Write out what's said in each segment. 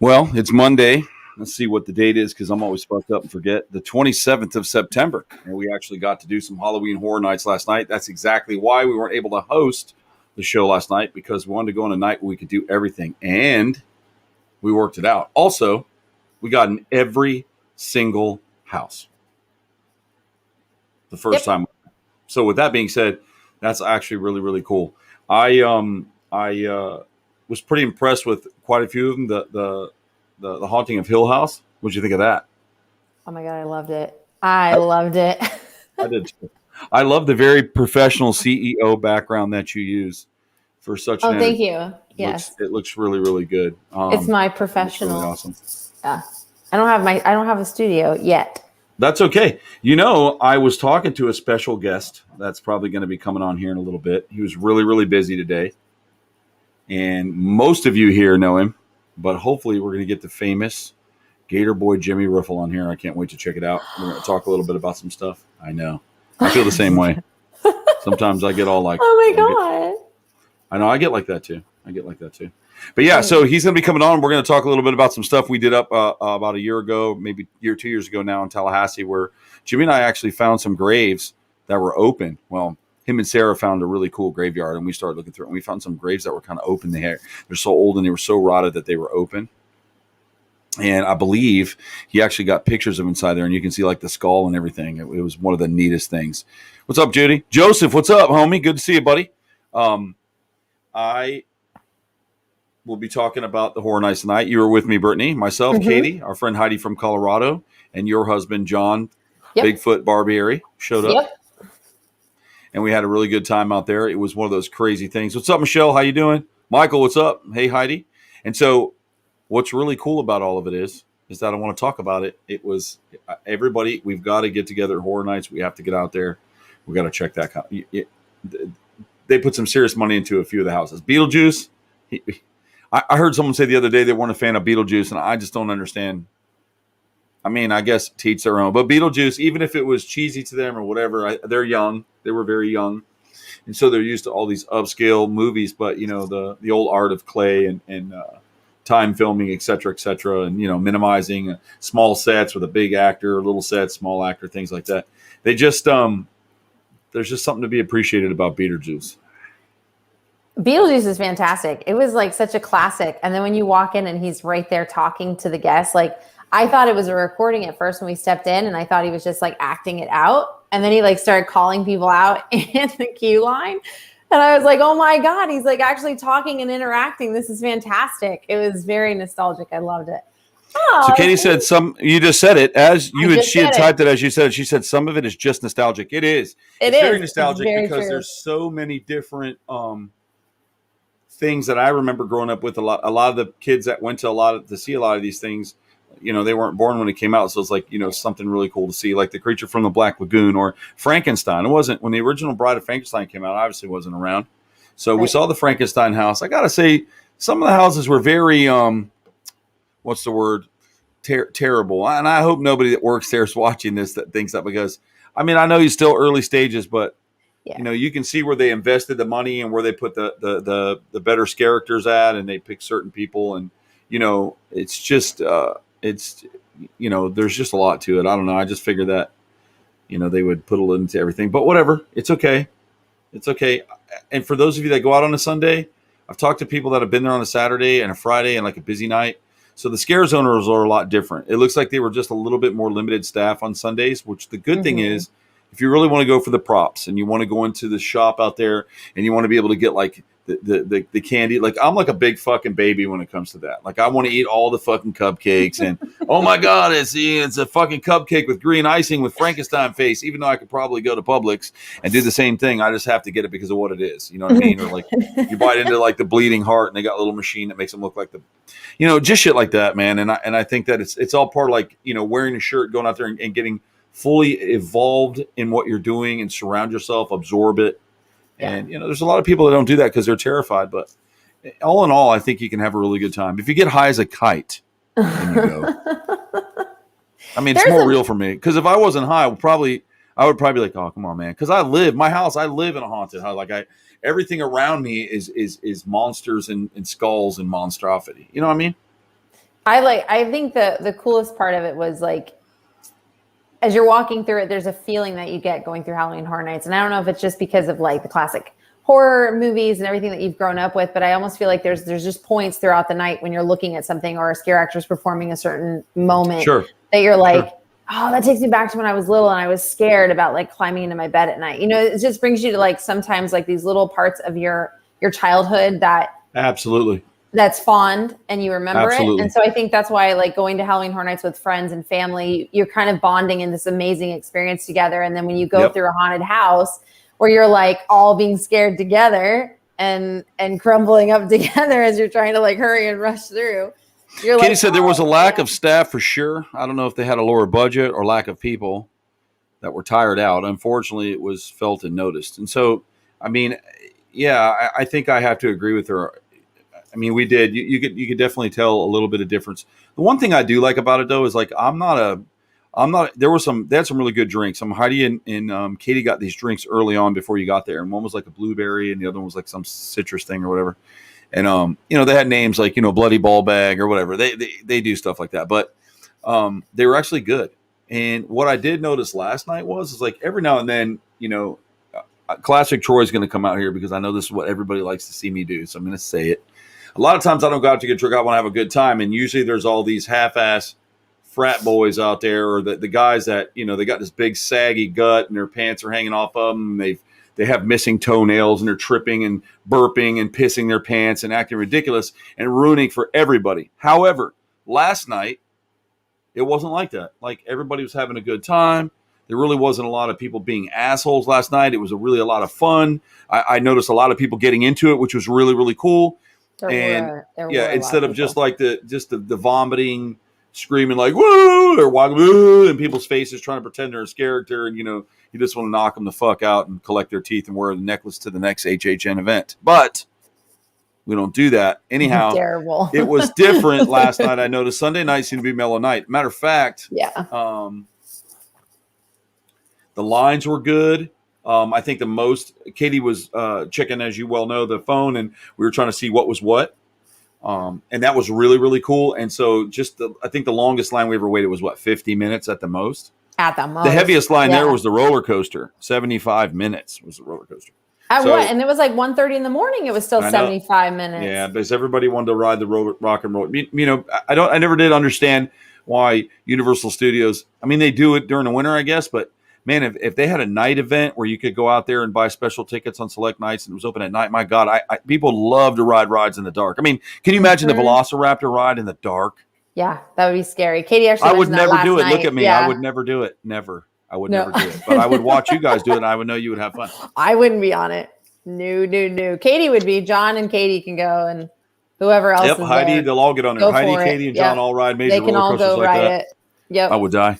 Well, it's Monday. Let's see what the date is because I'm always fucked up and forget. The 27th of September. And we actually got to do some Halloween Horror Nights last night. That's exactly why we weren't able to host the show last night because we wanted to go on a night where we could do everything. And we worked it out. Also, we got in every single house the first time. So with that being said, that's actually really, really cool. I was pretty impressed with quite a few of them. The Haunting of Hill House. What'd you think of that? Oh my God, I loved it. I loved it. I did too. I love the very professional CEO background that you use for such. Oh, thank you. Yes, it looks really, really good. It's my professional. Really awesome. Yeah, I don't have a studio yet. That's okay. You know, I was talking to a special guest that's probably going to be coming on here in a little bit. He was really, really busy today. And most of you here know him, but hopefully we're going to get the famous Gator Boy Jimmy Riffle on here. I can't wait to check it out. We're going to talk a little bit about some stuff. I know. I feel the same way. Sometimes I get all like, oh my God. I know I get like that too. But yeah, so he's going to be coming on. We're going to talk a little bit about some stuff we did up about a year ago, maybe 2 years ago now in Tallahassee, where Jimmy and I actually found some graves that were open. Well, him and Sarah found a really cool graveyard, and we started looking through it. And we found some graves that were kind of open. They're so old and they were so rotted that they were open. And I believe he actually got pictures of inside there, and you can see like the skull and everything. It was one of the neatest things. What's up, Judy? Joseph, what's up, homie? Good to see you, buddy. I will be talking about the Horror Nights tonight. You were with me, Brittany, myself, Katie, our friend Heidi from Colorado, and your husband, John, Bigfoot Barbieri, showed up. Yep. And we had a really good time out there. It was one of those crazy things. What's up, Michelle? How you doing? Michael, what's up? Hey, Heidi. And so what's really cool about all of it is that I want to talk about it. It was everybody, we've got to get together at Horror Nights. We have to get out there. We got to check that. They put some serious money into a few of the houses. Beetlejuice. I heard someone say the other day they weren't a fan of Beetlejuice, and I just don't understand. I mean, I guess to each their own. But Beetlejuice, even if it was cheesy to them or whatever, they're young. They were very young. And so they're used to all these upscale movies. But, you know, the old art of clay and time filming, et cetera, and, you know, minimizing small sets with a big actor, little set, small actor, things like that. They just there's just something to be appreciated about Beetlejuice. Beetlejuice is fantastic. It was like such a classic. And then when you walk in and he's right there talking to the guests, like I thought it was a recording at first when we stepped in, and I thought he was just like acting it out. And then he like started calling people out in the queue line. And I was like, oh my God, he's like actually talking and interacting. This is fantastic. It was very nostalgic. I loved it. Oh, so Katie said you just said it as you had, she had typed it as you said it. She said some of it is just nostalgic. It is. It's very nostalgic because there's so many different things that I remember growing up with. A lot of the kids that went to see a lot of these things, you know, they weren't born when it came out. So it's like, you know, something really cool to see, like The Creature from the Black Lagoon or Frankenstein. It wasn't when the original Bride of Frankenstein came out, obviously wasn't around. So we saw the Frankenstein house. I got to say some of the houses were very, what's the word? Terrible. And I hope nobody that works there is watching this that thinks that, because I mean, I know he's still early stages, but you know, you can see where they invested the money and where they put the better characters at, and they pick certain people, and you know, it's just it's, you know, there's just a lot to it. I don't know. I just figured that, you know, they would put a little into everything, but whatever. It's okay. It's okay. And for those of you that go out on a Sunday, I've talked to people that have been there on a Saturday and a Friday and like a busy night. So the scare zoners are a lot different. It looks like they were just a little bit more limited staff on Sundays, which the good thing is, if you really want to go for the props and you want to go into the shop out there and you want to be able to get like the candy, like I'm like a big fucking baby when it comes to that. Like I want to eat all the fucking cupcakes and oh my God, it's a fucking cupcake with green icing with Frankenstein face, even though I could probably go to Publix and do the same thing. I just have to get it because of what it is. You know what I mean? Or like you bite into like the bleeding heart and they got a little machine that makes them look like you know, just shit like that, man. And I think that it's all part of like, you know, wearing a shirt, going out there and getting fully evolved in what you're doing and surround yourself, absorb it. And, you know, there's a lot of people that don't do that because they're terrified. But all in all, I think you can have a really good time. If you get high as a kite, then you go. I mean, it's more real for me. Because if I wasn't high, I would probably be like, oh, come on, man. Because I live in a haunted house. Like everything around me is monsters and skulls and monstrosity. You know what I mean? I think the coolest part of it was like, as you're walking through it, there's a feeling that you get going through Halloween Horror Nights. And I don't know if it's just because of like the classic horror movies and everything that you've grown up with, but I almost feel like there's just points throughout the night when you're looking at something or a scare actress performing a certain moment that you're like, oh, that takes me back to when I was little and I was scared about like climbing into my bed at night. You know, it just brings you to like sometimes like these little parts of your childhood that absolutely that's fond and you remember absolutely. it. And so I think that's why like going to Halloween Horror Nights with friends and family, you're kind of bonding in this amazing experience together. And then when you go through a haunted house where you're like all being scared together and crumbling up together as you're trying to like hurry and rush through. Katie like, said there was a lack of staff for sure. I don't know if they had a lower budget or lack of people that were tired out. Unfortunately, it was felt and noticed. And so, I mean, yeah, I think I have to agree with her. I mean, we did. You could definitely tell a little bit of difference. The one thing I do like about it though is like I'm not. They had some really good drinks. Heidi and Katie got these drinks early on before you got there, and one was like a blueberry, and the other one was like some citrus thing or whatever. And they had names like Bloody Ball Bag or whatever. They do stuff like that, but they were actually good. And what I did notice last night is like every now and then, Classic Troy's going to come out here because I know this is what everybody likes to see me do, so I'm going to say it. A lot of times I don't go out to get drunk. I want to have a good time, and usually there's all these half-ass frat boys out there, or the guys that they got this big saggy gut and their pants are hanging off of them. They have missing toenails and they're tripping and burping and pissing their pants and acting ridiculous and ruining for everybody. However, last night it wasn't like that. Like everybody was having a good time. There really wasn't a lot of people being assholes last night. It was really a lot of fun. I noticed a lot of people getting into it, which was really, really cool. There were instead of just like the vomiting, screaming like woo or woo in people's faces, trying to pretend they're a character, and you just want to knock them the fuck out and collect their teeth and wear the necklace to the next HHN event. But we don't do that. Anyhow, terrible. It was different last night. I noticed Sunday night seemed to be mellow night. Matter of fact, the lines were good. I think the most Katie was checking, as you well know, the phone, and we were trying to see what was what. And that was really, really cool. And so I think the longest line we ever waited was 50 minutes at the most. At the most. The heaviest line there was the roller coaster. 75 minutes was the roller coaster. And it was like 1:30 in the morning. It was still 75 minutes. Yeah, because everybody wanted to ride the rock and roll. I never did understand why Universal Studios, I mean, they do it during the winter, I guess, but man, if they had a night event where you could go out there and buy special tickets on select nights and it was open at night, my God, people love to ride rides in the dark. I mean, can you imagine the Velociraptor ride in the dark? Yeah, that would be scary. Katie actually I would never do it. Night. Look at me. Yeah. I would never do it. Never. I would never do it. But I would watch you guys do it, and I would know you would have fun. I wouldn't be on it. No. Katie would be. John and Katie can go, and whoever else is Heidi, there. they'll all get on there. Heidi, Katie, and John all ride major roller coasters like that. They can all go ride it. Yep. I would die.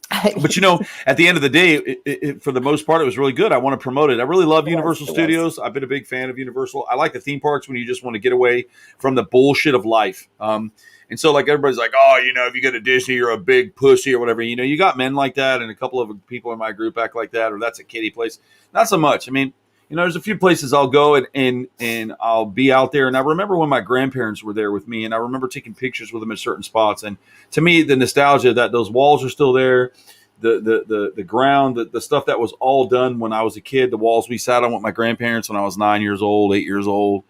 But at the end of the day, it, for the most part, it was really good. I want to promote it. I really love Universal Studios. I've been a big fan of Universal. I like the theme parks when you just want to get away from the bullshit of life. And so, like, everybody's like, oh, if you go to Disney, you're a big pussy or whatever. You got men like that, and a couple of people in my group act like that, or that's a kiddie place. Not so much. I mean, there's a few places I'll go and I'll be out there. And I remember when my grandparents were there with me, and I remember taking pictures with them at certain spots. And to me, the nostalgia that those walls are still there, the ground, the stuff that was all done when I was a kid, the walls we sat on with my grandparents when I was 9 years old, 8 years old,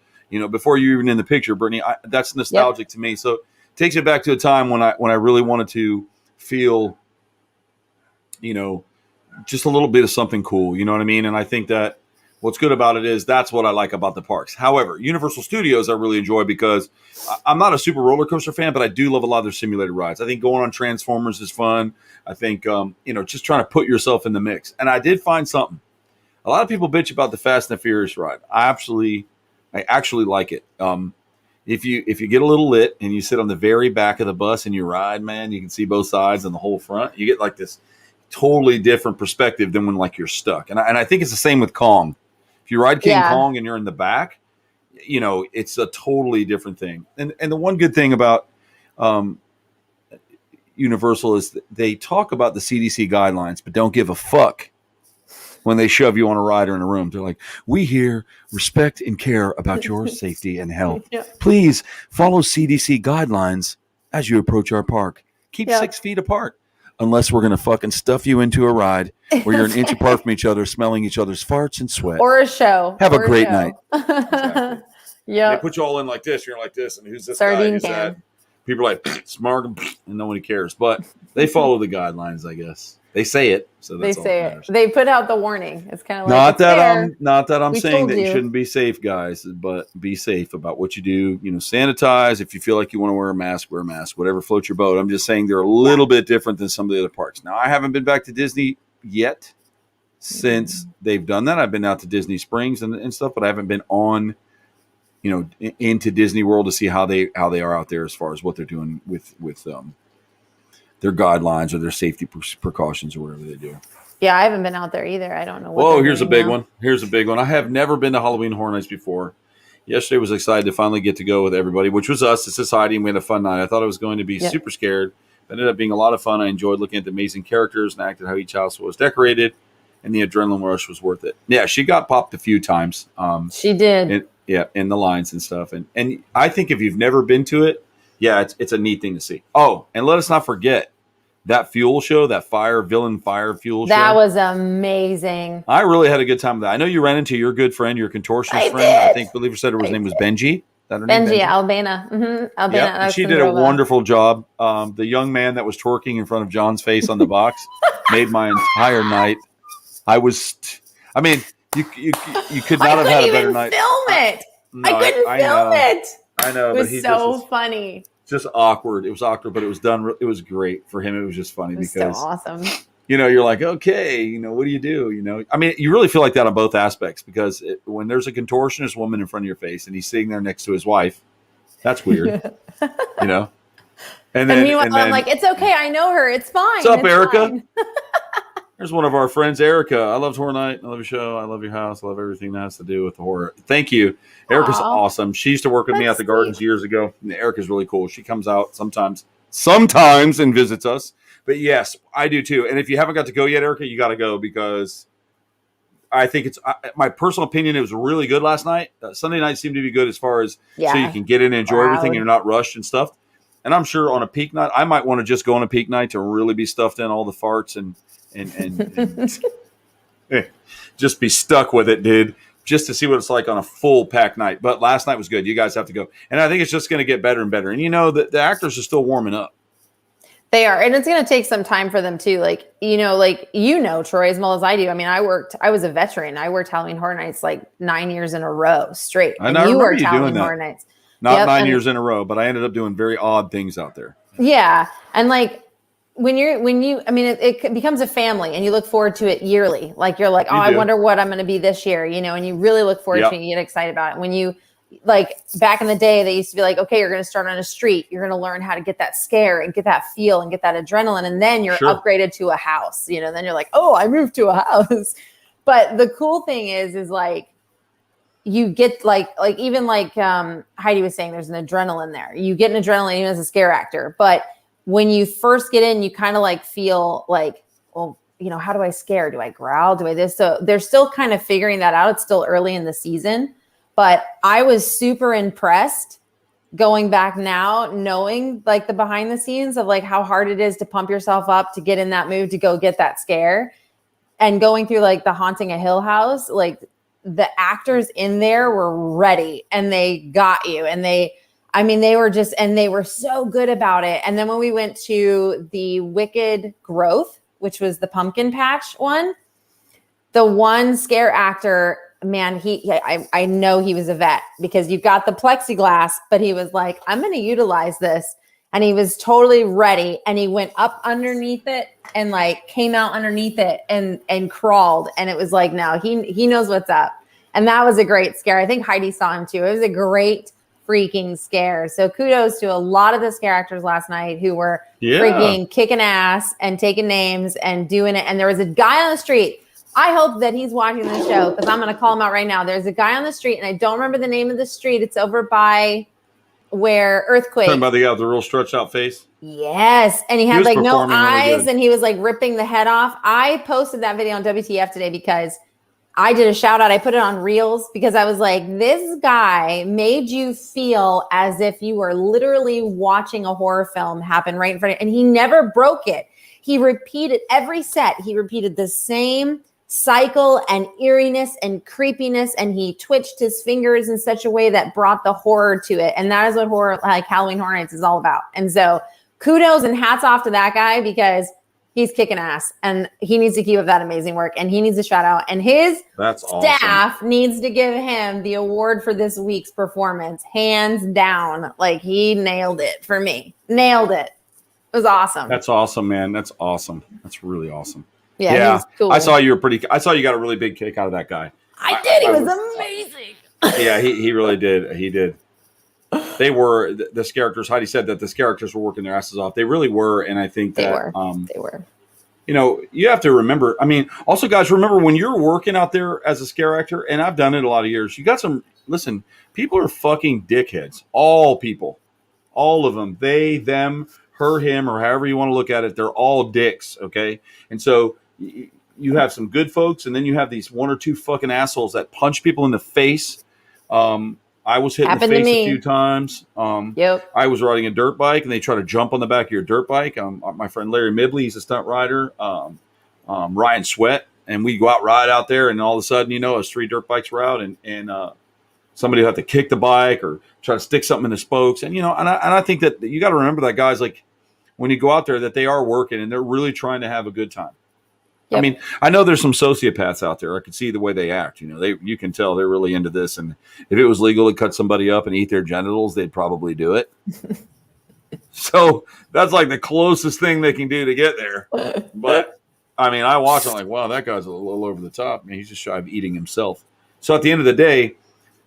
before you even in the picture, Brittany, that's nostalgic to me. So it takes me back to a time when I really wanted to feel, just a little bit of something cool. You know what I mean? And I think that what's good about it is that's what I like about the parks. However, Universal Studios I really enjoy because I'm not a super roller coaster fan, but I do love a lot of their simulated rides. I think going on Transformers is fun. I think, just trying to put yourself in the mix. And I did find something. A lot of people bitch about the Fast and the Furious ride. I actually like it. If you get a little lit and you sit on the very back of the bus and you ride, man, you can see both sides and the whole front. You get like this totally different perspective than when like you're stuck. And I think it's the same with Kong. If you ride King Kong and you're in the back, it's a totally different thing. And the one good thing about Universal is they talk about the CDC guidelines, but don't give a fuck when they shove you on a ride or in a room. They're like, we here respect and care about your safety and health. Please follow CDC guidelines as you approach our park, keep Yep. 6 feet apart. Unless we're going to fucking stuff you into a ride where you're an inch apart from each other, smelling each other's farts and sweat. Or a show. Have or a great show. night. Exactly. Yeah. They put you all in like this. You're like this. And who's this Sardine guy? Who's can. that? People are like, smart, and nobody cares. But they follow the guidelines, I guess. They say it. So that's They all say that it. matters. They put out the warning. It's kind of like Not that I'm We saying told that you you. shouldn't be safe, guys, but be safe about what you do. Sanitize. If you feel like you want to wear a mask, whatever floats your boat. I'm just saying they're a little bit different than some of the other parks. Now, I haven't been back to Disney yet since they've done that. I've been out to Disney Springs and stuff, but I haven't been on, into Disney World to see how they are out there as far as what they're doing with their guidelines or their safety precautions or whatever they do. Yeah, I haven't been out there either. I don't know. Whoa, here's a big one. Here's a big one. I have never been to Halloween Horror Nights before. Yesterday was excited to finally get to go with everybody, which was us, the society, and we had a fun night. I thought I was going to be super scared. It ended up being a lot of fun. I enjoyed looking at the amazing characters and acted how each house was decorated, and the adrenaline rush was worth it. Yeah, she got popped a few times. She did. In the lines and stuff. And I think if you've never been to it, yeah, it's a neat thing to see. Oh, and let us not forget that fuel show, that villain fire fuel show. That was amazing. I really had a good time with that. I know you ran into your good friend, your contortionist friend. I believe you said her name was Benji. Is that her name? Benji, Albana. Albana. Yep. And she did a wonderful job. The young man that was twerking in front of John's face on the box made my entire night. You could not have had a better night. Film it. No, I couldn't film it. I know. It was so funny. Just awkward. It was awkward, but it was done. It was great for him. It was just funny because so awesome. You're like, okay, what do you do? You really feel like that on both aspects because when there's a contortionist woman in front of your face and he's sitting there next to his wife, that's weird. And meanwhile, I'm like, it's okay. I know her. It's fine. What's up, it's Erica? Fine. There's one of our friends, Erica. I loved Horror Night. I love your show. I love your house. I love everything that has to do with the horror. Thank you. Erica's awesome. She used to work with me at the Gardens years ago. And Erica's really cool. She comes out sometimes and visits us. But yes, I do too. And if you haven't got to go yet, Erica, you got to go because I think it's my personal opinion. It was really good last night. Sunday night seemed to be good as far as so you can get in and enjoy everything and you're not rushed and stuff. And I'm sure on a peak night, I might want to just go on a peak night to really be stuffed in all the farts and just be stuck with it, dude, just to see what it's like on a full pack night. But last night was good. You guys have to go. And I think it's just going to get better and better. And the actors are still warming up. They are. And it's going to take some time for them too. Troy, as well as I do. I mean, I was a veteran. I worked Halloween Horror Nights 9 years in a row straight. I know. You worked Halloween Horror Nights. Not 9 years in a row, but I ended up doing very odd things out there. Yeah. And it becomes a family and you look forward to it yearly. You're like, I wonder what I'm going to be this year, and you really look forward to it and you get excited about it. When you back in the day, they used to be like, okay, you're going to start on a street. You're going to learn how to get that scare and get that feel and get that adrenaline. And then you're upgraded to a house, then you're like, oh, I moved to a house. But the cool thing is you get even Heidi was saying, there's an adrenaline there. You get an adrenaline even as a scare actor. But when you first get in, you kind of feel well, how do I scare? Do I growl? Do I this? So they're still kind of figuring that out. It's still early in the season, but I was super impressed going back now, knowing the behind the scenes of how hard it is to pump yourself up to get in that mood, to go get that scare, and going through the Haunting a Hill House, the actors in there were ready and they got you and they were so good about it. And then when we went to the Wicked Growth, which was the pumpkin patch one, the one scare actor, man, I know he was a vet because you've got the plexiglass, but he was like, I'm going to utilize this. And he was totally ready. And he went up underneath it and came out underneath it and crawled. And it was no, he knows what's up. And that was a great scare. I think Heidi saw him too. It was a great freaking scare. So kudos to a lot of the scare actors last night who were freaking kicking ass and taking names and doing it. And there was a guy on the street. I hope that he's watching the show because I'm going to call him out right now. There's a guy on the street and I don't remember the name of the street. It's over by where Earthquake. Talking about the guy with the real stretched out face. Yes. And he had no eyes really and he was ripping the head off. I posted that video on WTF today because I did a shout out. I put it on Reels because I was like, this guy made you feel as if you were literally watching a horror film happen right in front of you. And he never broke it. He repeated every set. He repeated the same cycle and eeriness and creepiness. And he twitched his fingers in such a way that brought the horror to it. And that is what horror, like Halloween Horror Nights, is all about. And so kudos and hats off to that guy because he's kicking ass and he needs to keep up that amazing work and he needs a shout out and his staff needs to give him the award for this week's performance, hands down. Like he nailed it for me. Nailed it. It was awesome. That's awesome, man. That's awesome. That's really awesome. Yeah. He's cool. I saw you got a really big kick out of that guy. I did. He was amazing. Yeah, he really did. He did. They were the characters. Heidi said that the characters were working their asses off. They really were, and I think they that were. You know, you have to remember. I mean, also, guys, remember when you're working out there as a scare actor, and I've done it a lot of years. You got some. Listen, people are fucking dickheads. All people, all of them. They, them, her, him, or however you want to look at it. They're all dicks. Okay, and so you have some good folks, and then you have these one or two fucking assholes that punch people in the face. I was hit in the face a few times. Yep. I was riding a dirt bike, and they try to jump on the back of your dirt bike. My friend Larry Midley, he's a stunt rider. Ryan Sweat, and we go ride out there, and all of a sudden, you know, us 3 dirt bikes were out, and somebody will have to kick the bike or try to stick something in the spokes. And, you know, and I think that you got to remember that guys, like, when you go out there, that they are working, and they're really trying to have a good time. Yep. I mean, I know there's some sociopaths out there. I can see the way they act. You know, you can tell they're really into this. And if it was legal to cut somebody up and eat their genitals, they'd probably do it. So that's like the closest thing they can do to get there. But I mean, I watch, I'm like, wow, that guy's a little over the top. I mean, he's just shy of eating himself. So at the end of the day,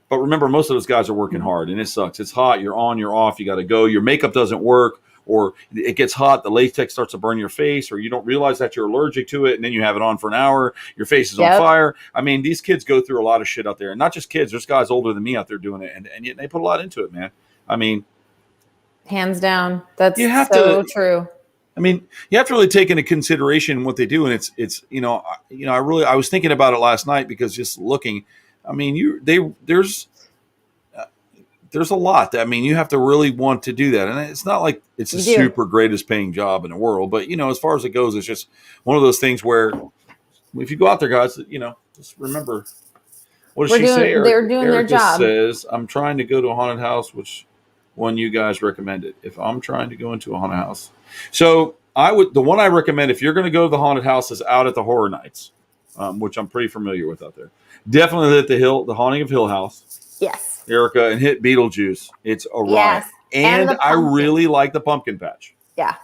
but remember, most of those guys are working hard, and it sucks. It's hot. You're on, you're off. You got to go. Your makeup doesn't work. Or it gets hot, the latex starts to burn your face, or you don't realize that you're allergic to it, and then you have it on for an hour, your face is on fire. I mean, these kids go through a lot of shit out there. And not just kids, there's guys older than me out there doing it, and yet they put a lot into it, man. I mean, hands down. That's so true. I mean, you have to really take into consideration what they do, and it's I was thinking about it last night because just looking, I mean, there's a lot. I mean, you have to really want to do that. And it's not like it's the super greatest paying job in the world. But, you know, as far as it goes, it's just one of those things where if you go out there, guys, you know, just remember, what does she say? They're doing their job. Says, I'm trying to go to a haunted house. Which one you guys recommended? If I'm trying to go into a haunted house. So the one I recommend, if you're going to go to the haunted house, is out at the Horror Nights, which I'm pretty familiar with out there. Definitely at the Haunting of Hill House. Yes. Erica, and hit Beetlejuice. It's a riot. And I really like the pumpkin patch. Yeah.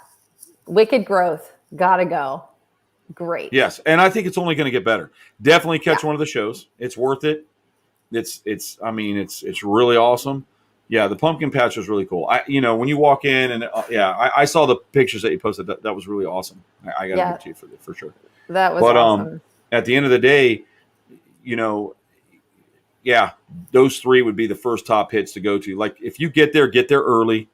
Wicked Growth. Gotta go. Great. Yes. And I think it's only going to get better. Definitely catch one of the shows. It's worth it. It's really awesome. Yeah. The pumpkin patch was really cool. When you walk in and I saw the pictures that you posted. That was really awesome. I got to give it to you for sure. That was awesome. At the end of the day, those 3 would be the first top hits to go to. Like, if you get there early.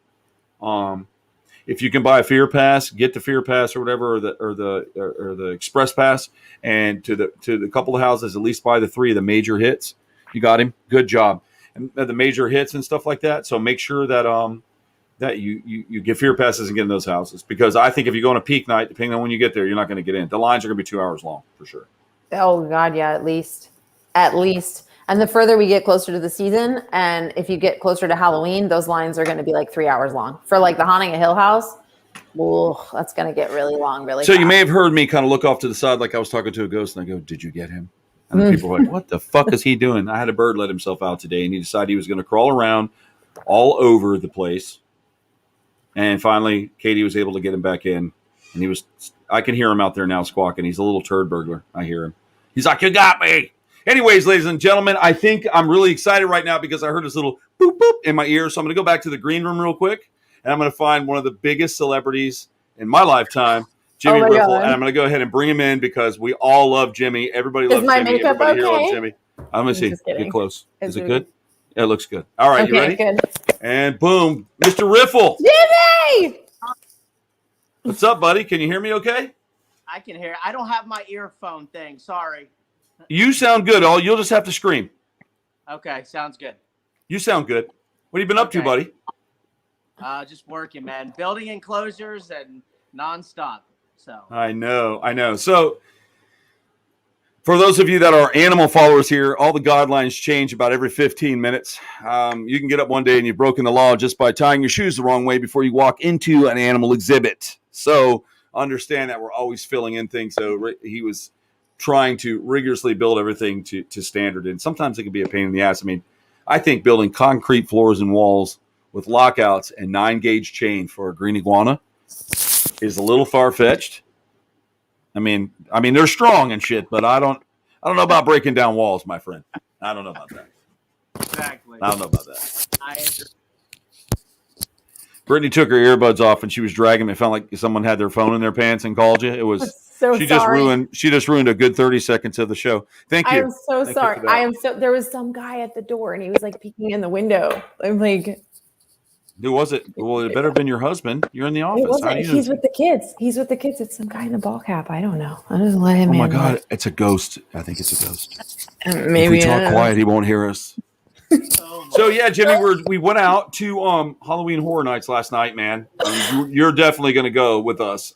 If you can buy a Fear Pass, get the Fear Pass or whatever, or the Express Pass, and to the couple of houses, at least buy the 3 of the major hits. You got him. Good job. And the major hits and stuff like that. So make sure that that you get Fear Passes and get in those houses, because I think if you go on a peak night, depending on when you get there, you're not going to get in. The lines are going to be 2 hours long for sure. Oh God, yeah, at least. And the further we get closer to the season, and if you get closer to Halloween, those lines are going to be like 3 hours long. For like the Haunting of Hill House, that's going to get really long, really fast. You may have heard me kind of look off to the side like I was talking to a ghost, and I go, "Did you get him?" And people were like, "What the fuck is he doing?" I had a bird let himself out today, and he decided he was going to crawl around all over the place. And finally, Katie was able to get him back in, and I can hear him out there now squawking. He's a little turd burglar. I hear him. He's like, "You got me." Anyways, ladies and gentlemen, I think I'm really excited right now because I heard this little boop, boop in my ear. So I'm going to go back to the green room real quick, and I'm going to find one of the biggest celebrities in my lifetime, Jimmy Riffle, and I'm going to go ahead and bring him in because we all love Jimmy. Everybody loves Jimmy. Everybody here loves Jimmy. I'm going to see. Get close. Is it good? It looks good. All right, you ready? Good. And boom, Mr. Riffle. Jimmy! What's up, buddy? Can you hear me okay? I can hear. I don't have my earphone thing. Sorry. You sound good. You'll just have to scream. Okay, sounds good. You sound good. What have you been up to, buddy? Just working, man. Building enclosures and nonstop. So I know. So for those of you that are animal followers here, all the guidelines change about every 15 minutes. You can get up one day and you've broken the law just by tying your shoes the wrong way before you walk into an animal exhibit. So understand that we're always filling in things. So he was trying to rigorously build everything to standard. And sometimes it can be a pain in the ass. I mean, I think building concrete floors and walls with lockouts and 9-gauge chain for a green iguana is a little far-fetched. I mean, they're strong and shit, but I don't know about breaking down walls, my friend. I don't know about that. exactly. I don't know about that. I agree. Brittany took her earbuds off and she was dragging me. It felt like someone had their phone in their pants and called you. It was so she sorry. just ruined a good 30 seconds of the show. Thank you. I'm so sorry. There was some guy at the door and he was like peeking in the window. I'm like, who was it? Well, it better have been your husband. You're in the office. it wasn't. He's with the kids. It's some guy in a ball cap. I don't know. I just let him in. Oh my God, it's a ghost. I think it's a ghost. Maybe if we talk quiet, he won't hear us. So yeah, Jimmy, we went out to Halloween Horror Nights last night, man. You're definitely going to go with us.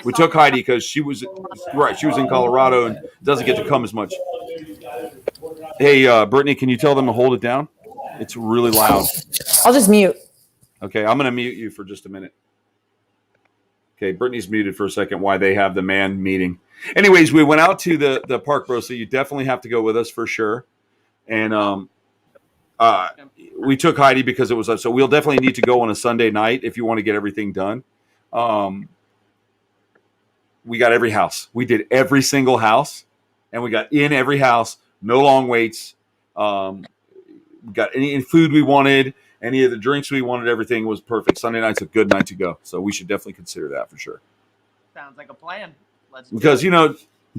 We took Heidi because she was in Colorado and doesn't get to come as much. Hey, Brittany, can you tell them to hold it down? It's really loud. I'll just mute. Okay, I'm going to mute you for just a minute. Okay, Brittany's muted for a second while they have the man meeting. Anyways, we went out to the park, bro, so you definitely have to go with us for sure. And we took Heidi because it was so we'll definitely need to go on a Sunday night if you want to get everything done. We got every house. We did every single house, and we got in every house. No long waits. We got any food we wanted, any of the drinks we wanted. Everything was perfect. Sunday night's a good night to go, so we should definitely consider that for sure. Sounds like a plan. Because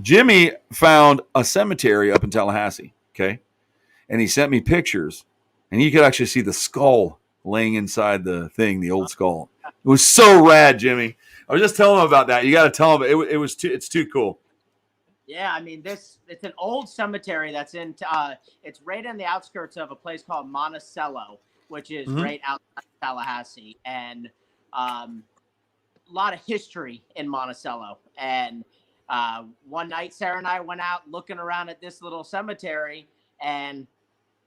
Jimmy found a cemetery up in Tallahassee. Okay. And he sent me pictures, and you could actually see the skull laying inside the thing, the old skull. It was so rad, Jimmy. I was just telling him about that. You got to tell him it's too cool. Yeah, I mean, it's an old cemetery that's it's right in the outskirts of a place called Monticello, which is right outside Tallahassee, and a lot of history in Monticello. And one night, Sarah and I went out looking around at this little cemetery and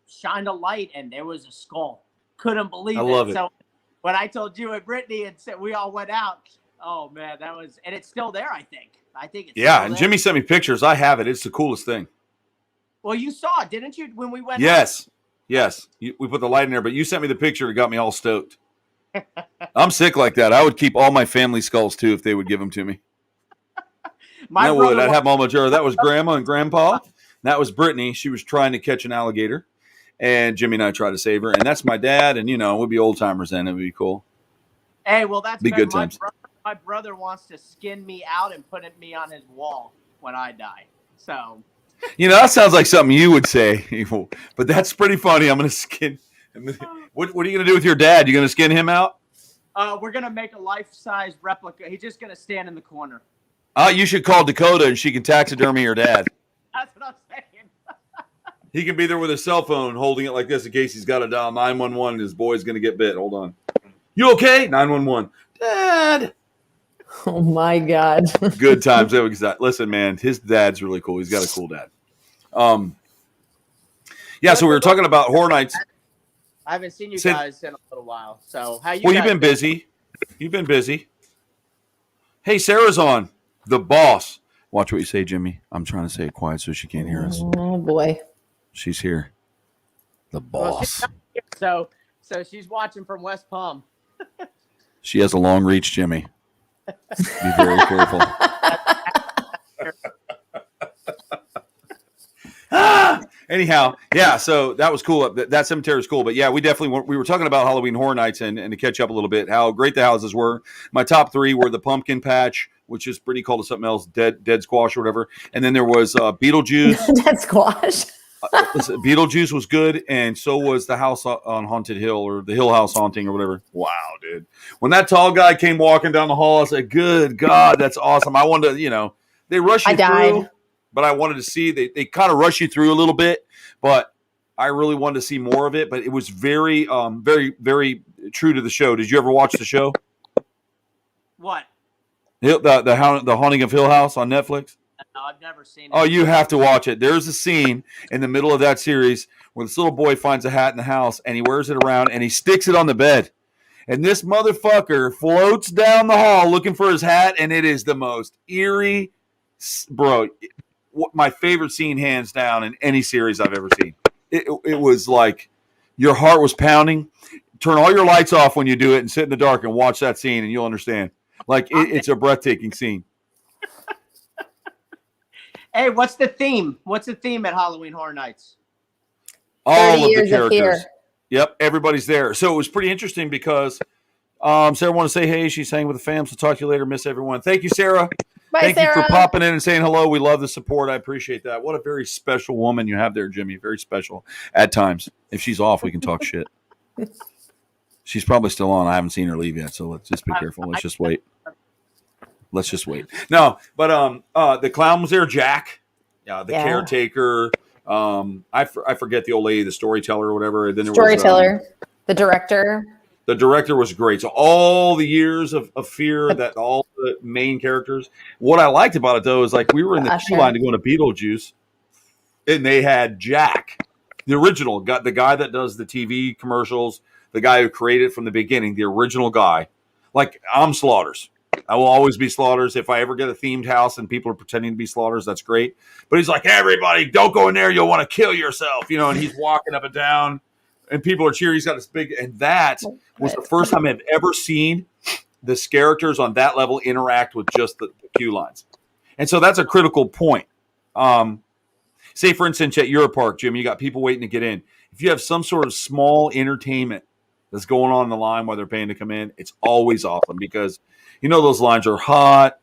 shined a light, and there was a skull. Couldn't believe it. I love it. So when I told you and Brittany and said we all went out, oh man, and it's still there. I think it's still and there. Jimmy sent me pictures. I have it. It's the coolest thing. Well, you saw it, didn't you, when we went? Yes. We put the light in there, but you sent me the picture. It got me all stoked. I'm sick like that. I would keep all my family skulls too if they would give them to me. I would. I'd have them all mature. That was Grandma and Grandpa. That was Brittany. She was trying to catch an alligator, and Jimmy and I tried to save her. And that's my dad. And we'd be old timers then. It would be cool. Hey, well, that's be good times. My brother wants to skin me out and put me on his wall when I die. So, that sounds like something you would say, but that's pretty funny. I'm gonna skin. What are you gonna do with your dad? You gonna skin him out? We're gonna make a life-size replica. He's just gonna stand in the corner. You should call Dakota and she can taxidermy your dad. That's what I'm saying. He can be there with his cell phone holding it like this in case he's got to dial 911 and his boy's going to get bit. Hold on. You okay? 911. Dad. Oh, my God. Good times. Listen, man, his dad's really cool. He's got a cool dad. So we were talking about Horror Nights. I haven't seen you guys in a little while. So how you Well, you've been busy. You've been busy. Hey, Sarah's on. The boss. Watch what you say, Jimmy. I'm trying to say it quiet so she can't hear us. Oh, boy. She's here. The boss. Well, so she's watching from West Palm. She has a long reach, Jimmy. Be very careful. Anyhow, so that was cool. That cemetery was cool. But yeah, we were talking about Halloween Horror Nights and to catch up a little bit, how great the houses were. My top 3 were the Pumpkin Patch, which is Brittany called it something else, dead squash or whatever. And then there was Beetlejuice. Dead squash. Beetlejuice was good, and so was the house on Haunted Hill, or the Hill House Haunting or whatever. Wow, dude. When that tall guy came walking down the hall, I said, good God, that's awesome. I wanted to, they rush you through. but I wanted to see. They kind of rush you through a little bit, but I really wanted to see more of it. But it was very, very, very true to the show. Did you ever watch the show? What? The Haunting of Hill House on Netflix? No, I've never seen it. Oh, you have to watch it. There's a scene in the middle of that series where this little boy finds a hat in the house and he wears it around and he sticks it on the bed. And this motherfucker floats down the hall looking for his hat, and it is the most eerie, bro. My favorite scene, hands down, in any series I've ever seen. It was like your heart was pounding. Turn all your lights off when you do it and sit in the dark and watch that scene, and you'll understand. Like, it's a breathtaking scene. Hey, what's the theme? What's the theme at Halloween Horror Nights? All of the characters. Yep, everybody's there. So it was pretty interesting because Sarah wanted to say hey. She's hanging with the fam, so talk to you later. Miss everyone. Thank you, Sarah. Bye, Thank Sarah. you for popping in and saying hello. We love the support. I appreciate that. What a very special woman you have there, Jimmy. Very special at times. If she's off, we can talk shit. She's probably still on. I haven't seen her leave yet, so let's just be careful. Let's just wait. Let's just wait. No, but the clown was there, Jack. The caretaker. I forget the old lady, the storyteller or whatever. And then storyteller, the director. The director was great. So all the years of fear that all the main characters. What I liked about it though is like we were in the queue line to go to Beetlejuice, and they had Jack, the original guy, the guy that does the TV commercials, the guy who created it from the beginning, the original guy. Like, I'm Slaughters. I will always be Slaughters. If I ever get a themed house and people are pretending to be Slaughters, that's great. But he's like, everybody, don't go in there. You'll want to kill yourself. You know, and he's walking up and down, and people are cheering. He's got this big, and that was the first time I've ever seen the characters on that level interact with just the queue lines. And so that's a critical point. Say, for instance, at your park, Jim, you got people waiting to get in. If you have some sort of small entertainment that's going on in the line while they're paying to come in, it's always awesome because you know those lines are hot.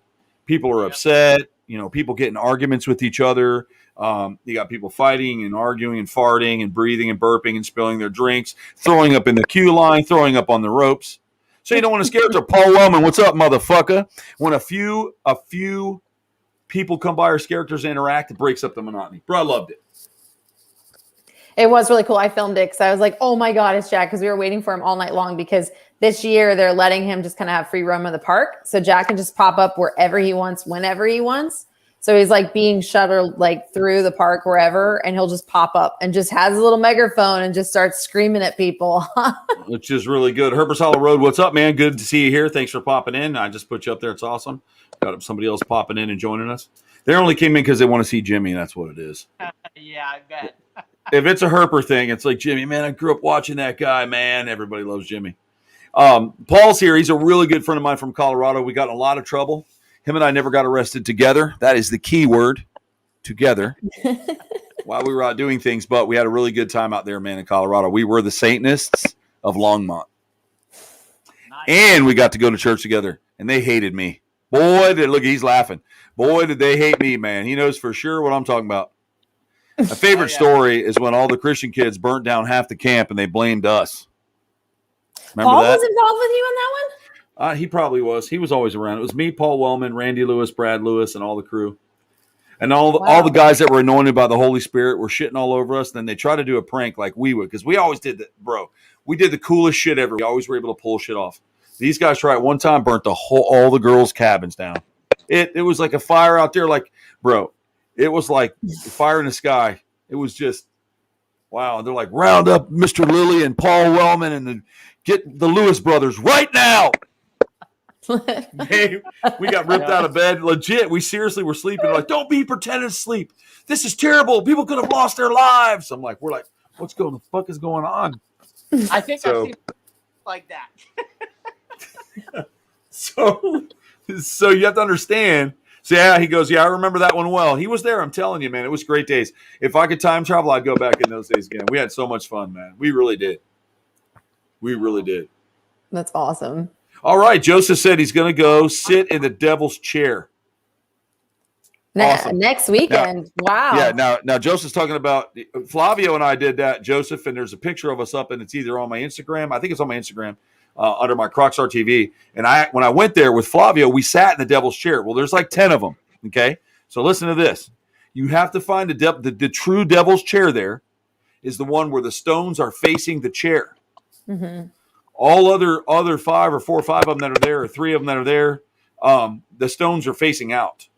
People are upset. You know, people get in arguments with each other. You got people fighting and arguing and farting and breathing and burping and spilling their drinks, throwing up in the queue line, throwing up on the ropes. So you don't want to scare them. Paul Wellman, what's up, motherfucker? When a few people come by our characters and interact, it breaks up the monotony. Bro, I loved it. It was really cool. I filmed it because I was like, oh my God, it's Jack. Because we were waiting for him all night long because this year they're letting him just kind of have free roam of the park. So Jack can just pop up wherever he wants, whenever he wants. So he's like being shuttled like through the park wherever, and he'll just pop up and just has a little megaphone and just starts screaming at people. Which is really good. Herbers Hollow Road, what's up, man? Good to see you here. Thanks for popping in. I just put you up there. It's awesome. Got somebody else popping in and joining us. They only came in because they want to see Jimmy, and that's what it is. Yeah, I bet. If it's a Herper thing, it's like, Jimmy, man, I grew up watching that guy, man. Everybody loves Jimmy. Paul's here. He's a really good friend of mine from Colorado. We got in a lot of trouble. Him and I never got arrested together. That is the key word, together, while we were out doing things. But we had a really good time out there, man, in Colorado. We were the Satanists of Longmont. Nice. And we got to go to church together, and they hated me. Boy, look, he's laughing. Boy, did they hate me, man. He knows for sure what I'm talking about. My favorite story is when all the Christian kids burnt down half the camp, and they blamed us. Remember Paul that? was involved with you in that one? He probably was. He was always around. It was me, Paul Wellman, Randy Lewis, Brad Lewis, and all the crew. And all the guys that were anointed by the Holy Spirit were shitting all over us. Then they try to do a prank like we would, because we always did that, bro. We did the coolest shit ever. We always were able to pull shit off. These guys tried one time, burnt all the girls' cabins down. It was like a fire out there, like, bro. It was like fire in the sky. It was just wow. They're like, round up Mr. Lilly and Paul Wellman and get the Lewis brothers right now. Hey, we got ripped out of bed. Legit. We seriously were sleeping. They're like, don't be pretending to sleep. This is terrible. People could have lost their lives. We're like, what's the fuck is going on? I think I've seen like that. So you have to understand. So yeah, he goes, yeah, I remember that one well. He was there. I'm telling you, man, it was great days. If I could time travel, I'd go back in those days again. We had so much fun, man. We really did. We really did. That's awesome. All right. Joseph said he's going to go sit in the devil's chair. Awesome. Next weekend. Wow. Yeah. Now Joseph's talking about Flavio and I did that, Joseph, and there's a picture of us up, and it's either on my Instagram. I think it's on my Instagram. Under my CROC TV. And when I went there with Flavio, we sat in the devil's chair. Well, there's like 10 of them. Okay. So listen to this. You have to find the true devil's chair. There is the one where the stones are facing the chair. Mm-hmm. All other 5 or 4 or 5 of them that are there, or 3 of them that are there, the stones are facing out.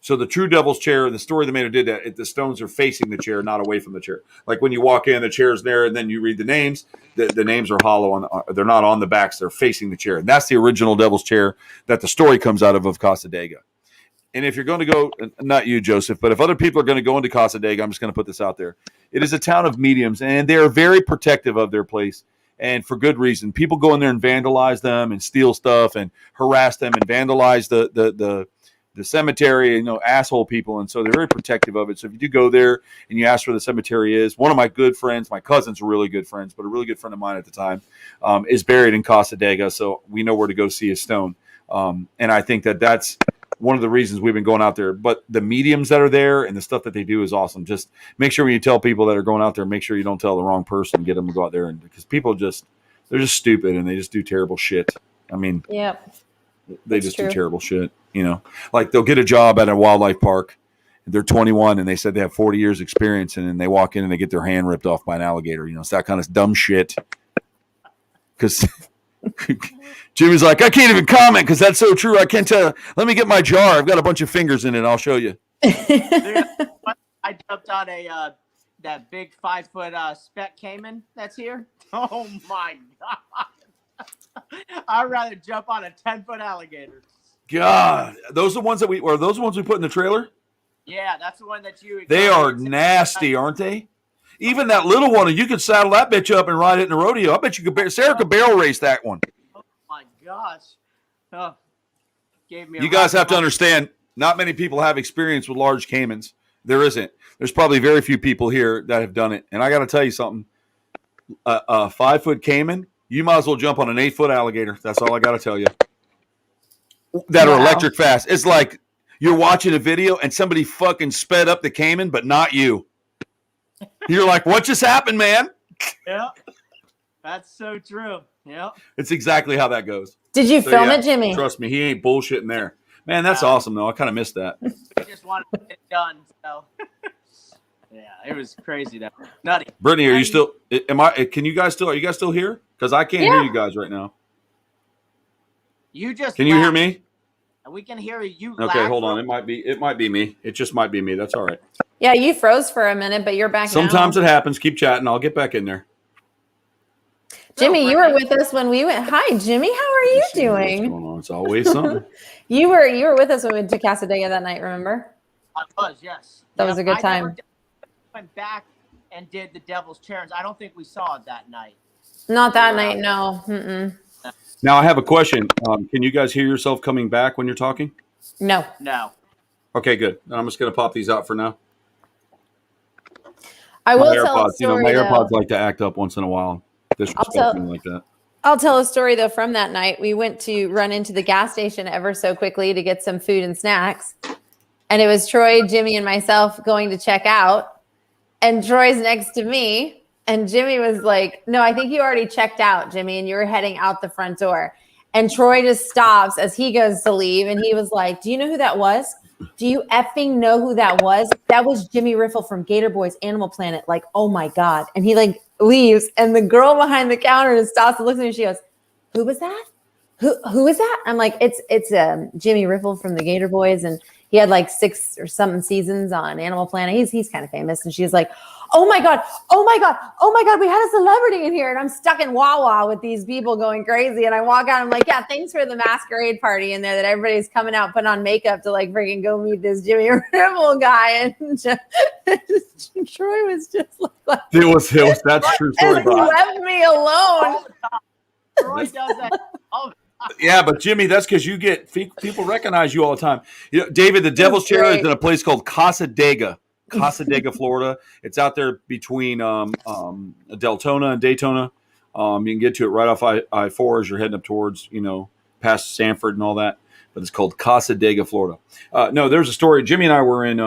So the true devil's chair, the story the man who did that, the stones are facing the chair, not away from the chair. Like when you walk in, the chair's there, and then you read the names. The names are hollow. They're not on the backs. They're facing the chair. And that's the original devil's chair that the story comes out of Casadega. And if you're going to go, not you, Joseph, but if other people are going to go into Casadega, I'm just going to put this out there. It is a town of mediums, and they are very protective of their place, and for good reason. People go in there and vandalize them and steal stuff and harass them and vandalize the cemetery, asshole people. And so they're very protective of it. So if you do go there and you ask where the cemetery is, one of my good friends, my cousins were really good friends, but a really good friend of mine at the time, is buried in Casadega. So we know where to go see his stone. And I think that's one of the reasons we've been going out there. But the mediums that are there and the stuff that they do is awesome. Just make sure when you tell people that are going out there, make sure you don't tell the wrong person, get them to go out there. And because people they're just stupid and they just do terrible shit. I mean, yep. They just do terrible shit, like they'll get a job at a wildlife park. They're 21 and they said they have 40 years experience, and then they walk in and they get their hand ripped off by an alligator. It's that kind of dumb shit. Because Jimmy's like, I can't even comment because that's so true. I can't tell. Let me get my jar. I've got a bunch of fingers in it. I'll show you. I jumped on that big 5-foot spec caiman that's here. Oh my God. I'd rather jump on a 10-foot alligator. God, those are the ones we put in the trailer? Yeah, that's the one that you. They are nasty, aren't they? Even that little one, you could saddle that bitch up and ride it in the rodeo. I bet you could. Sarah could barrel race that one. Oh my gosh! Oh, gave me. You guys have to understand. Not many people have experience with large caimans. There isn't. There's probably very few people here that have done it. And I got to tell you something. A 5-foot caiman. You might as well jump on an 8-foot alligator. That's all I got to tell you. That are electric fast. It's like you're watching a video and somebody fucking sped up the caiman, but not you. You're like, what just happened, man? Yeah, that's so true. Yeah, it's exactly how that goes. Did you film it, Jimmy? Trust me, he ain't bullshitting there. Man, that's awesome, though. I kind of missed that. I just wanted to get it done, so. Yeah, it was crazy. That nutty. Brittany, are you still? Can you guys still? Are you guys still here? Because I can't hear you guys right now. You just. Can you hear me? We can hear you. Okay, hold on. It might be me. It just might be me. That's all right. Yeah, you froze for a minute, but you're back. Sometimes it happens. Keep chatting. I'll get back in there. Jimmy, you were with us when we went. Hi, Jimmy. How are you doing? What's going on? It's always something. You were with us when we went to Casadega that night. Remember? I was. Yes. That was a good time. Went back and did the Devil's Chairs. I don't think we saw it that night. Not that night, no. Mm-mm. Now I have a question. Can you guys hear yourself coming back when you're talking? No. Okay, good. I'm just going to pop these out for now. I will tell a story. My AirPods like to act up once in a while. Disrespect me like that. I'll tell a story though from that night. We went to run into the gas station ever so quickly to get some food and snacks, and it was Troy, Jimmy, and myself going to check out. And Troy's next to me. And Jimmy was like, no, I think you already checked out, Jimmy, and you were heading out the front door. And Troy just stops as he goes to leave. And he was like, do you know who that was? Do you effing know who that was? That was Jimmy Riffle from Gator Boys Animal Planet. Like, oh my God. And he leaves. And the girl behind the counter just stops and looks at me. She goes, who was that? Who is that? I'm like, it's Jimmy Riffle from the Gator Boys. And he had 6 or something seasons on Animal Planet. He's kind of famous. And she's like, oh my God, we had a celebrity in here. And I'm stuck in Wawa with these people going crazy. And I walk out, I'm like, yeah, thanks for the masquerade party in there that everybody's coming out, putting on makeup to freaking go meet this Jimmy Riffle guy. And Troy was just like, it was that's true story. And he left me alone. Troy does that. Yeah, but Jimmy, that's because you get people recognize you all the time. David, the Devil's Chair is in a place called Casadega, Florida. It's out there between Deltona and Daytona. You can get to it right off I-4 as you're heading up towards, past Sanford and all that. But it's called Casadega, Florida. No, there's a story. Jimmy and I were in.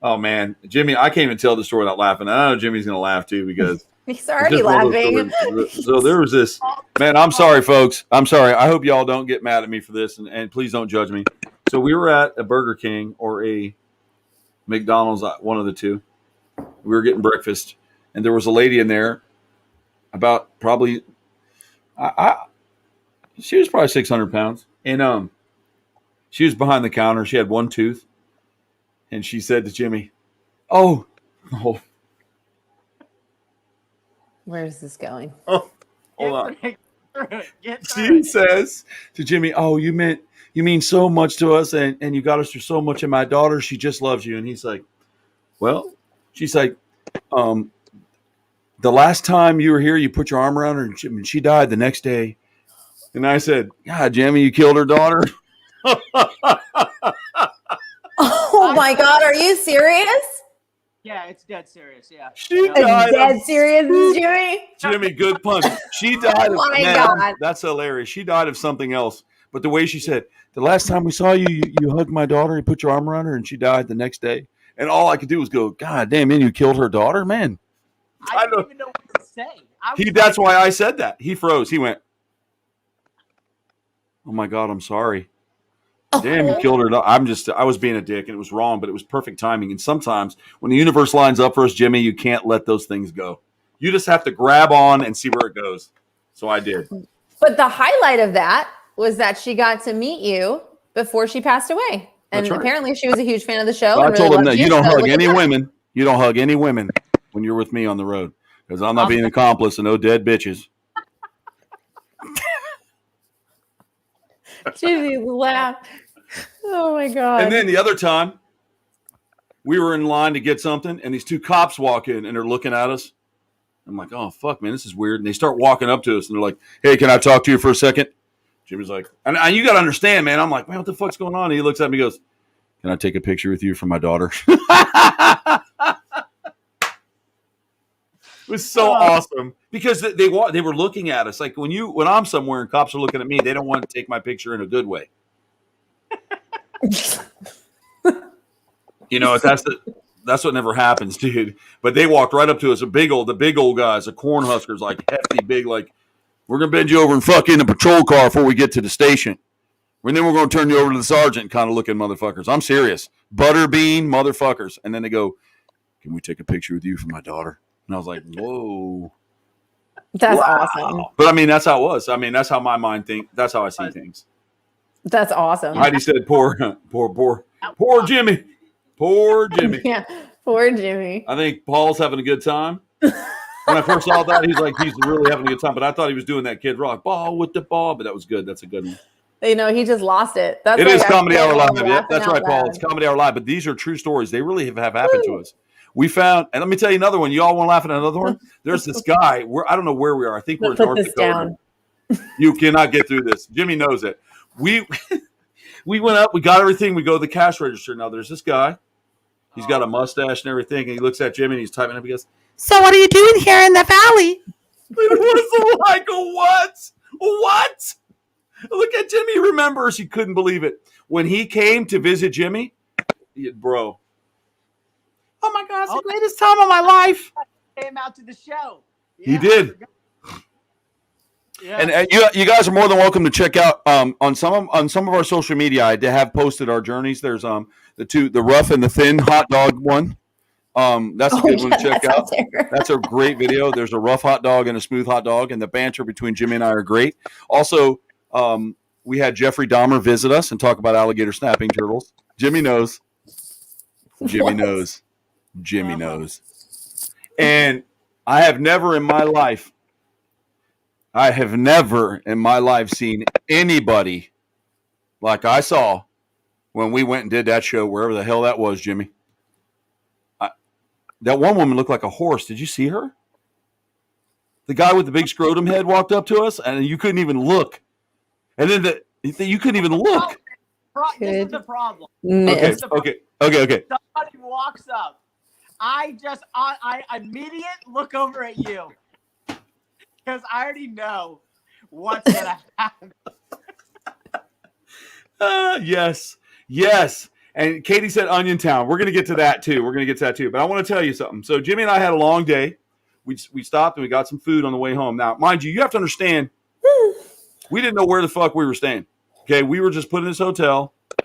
Oh man, Jimmy, I can't even tell the story without laughing. I know Jimmy's gonna laugh too because. He's already laughing. So there was this, man, I'm sorry, folks. I'm sorry. I hope y'all don't get mad at me for this, and please don't judge me. So we were at a Burger King or a McDonald's, one of the two. We were getting breakfast, and there was a lady in there about probably, she was probably 600 pounds. And she was behind the counter. She had one tooth. And she said to Jimmy, oh. Where's this going? Oh, hold on. She says to Jimmy, oh, you mean so much to us, and you got us through so much, and my daughter, she just loves you. And he's like, well, she's like, the last time you were here, you put your arm around her, and she died the next day. And I said, God, Jimmy, you killed her daughter? Oh, my God. Are you serious? Yeah, it's dead serious. Yeah. She died. Dead serious, Jimmy? Jimmy, good punch. She died. Oh, my man, God. That's hilarious. She died of something else. But the way she said, the last time we saw you, you hugged my daughter, you put your arm around her, and she died the next day. And all I could do was go, God damn, man, you killed her daughter? Man. I didn't even know what to say. That's why I said that. He froze. He went, oh, my God, I'm sorry. Damn, you killed her. I was being a dick, and it was wrong, but it was perfect timing. And sometimes when the universe lines up for us, Jimmy, you can't let those things go. You just have to grab on and see where it goes. So I did. But the highlight of that was that she got to meet you before she passed away. And That's right. Apparently she was a huge fan of the show. So and I told really him that loved you don't so hug look at any that. women. You don't hug any women when you're with me on the road, because I'm not being an accomplice of no dead bitches. Jimmy laughed. Oh my God. And then the other time, we were in line to get something, and these two cops walk in, and they're looking at us. I'm like, oh, fuck, man, this is weird. And they start walking up to us, and they're like, hey, can I talk to you for a second? Jimmy's like, and you got to understand, man. I'm like, man, what the fuck's going on? And he looks at me and goes, can I take a picture with you for my daughter? It was so awesome because they were looking at us. Like when I'm somewhere and cops are looking at me, they don't want to take my picture in a good way. You know, that's what never happens, dude. But they walked right up to us. The big old guys, the corn huskers, like hefty, big, like, we're gonna bend you over and fuck in a patrol car before we get to the station. And then we're gonna turn you over to the sergeant, kind of looking motherfuckers. I'm serious. Butterbean motherfuckers. And then they go, can we take a picture with you for my daughter? And I was like, whoa. That's awesome. But I mean, that's how it was. I mean, that's how my mind thinks. That's how I see things. That's awesome. Heidi said, poor Jimmy. Poor Jimmy. Yeah, poor Jimmy. I think Paul's having a good time. When I first saw that, he's really having a good time. But I thought he was doing that Kid Rock, ball with the ball. But that was good. That's a good one. You know, he just lost it. That's it is Comedy Hour Live. Yeah, That's right, Paul. It's Comedy Hour Live. But these are true stories. They really have happened to us. We found, and let me tell you another one. You all want to laugh at another one? There's this guy. I don't know where we are. I think we're in North Dakota. You cannot get through this. Jimmy knows it. We went up. We got everything. We go to the cash register. Now there's this guy. He's got a mustache and everything. And he looks at Jimmy and he's typing up. He goes, so what are you doing here in the valley? It was like, what? What? Look at Jimmy. He remembers. He couldn't believe it. When he came to visit Jimmy, bro. Oh, my God. It's the greatest time of my life. Came out to the show. Yeah, he did. Yeah. And you guys are more than welcome to check out on some of our social media. I have posted our journeys. There's the rough and the thin hot dog one. That's a good one to check out. That's a great video. There's a rough hot dog and a smooth hot dog, and the banter between Jimmy and I are great. Also, we had Jeffrey Dahmer visit us and talk about alligator snapping turtles. Jimmy knows. Jimmy knows. Jimmy knows. And I have never in my life seen anybody like I saw when we went and did that show, wherever the hell that was, Jimmy. That one woman looked like a horse. Did you see her? The guy with the big scrotum head walked up to us, and you couldn't even look. And then you couldn't even look. This is the problem. Okay. Somebody walks up. I immediate look over at you because I already know what's gonna happen. Yes. And Katie said Onion Town. We're gonna get to that too. But I want to tell you something. So Jimmy and I had a long day. We stopped and we got some food on the way home. Now, mind you have to understand, we didn't know where the fuck we were staying. Okay, we were just put in this hotel. It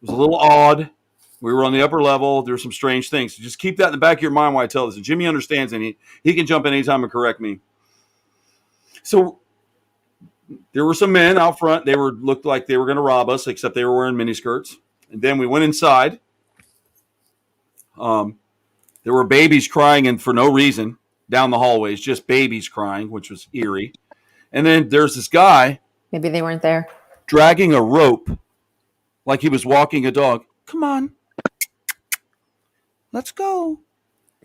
was a little odd. We were on the upper level. There's some strange things. So just keep that in the back of your mind while I tell this. And Jimmy understands, and he can jump in anytime and correct me. So there were some men out front. They looked like they were going to rob us, except they were wearing miniskirts. And then we went inside. There were babies crying, and for no reason, down the hallways, just babies crying, which was eerie. And then there's this guy. Maybe they weren't there. Dragging a rope like he was walking a dog. Come on. Let's go.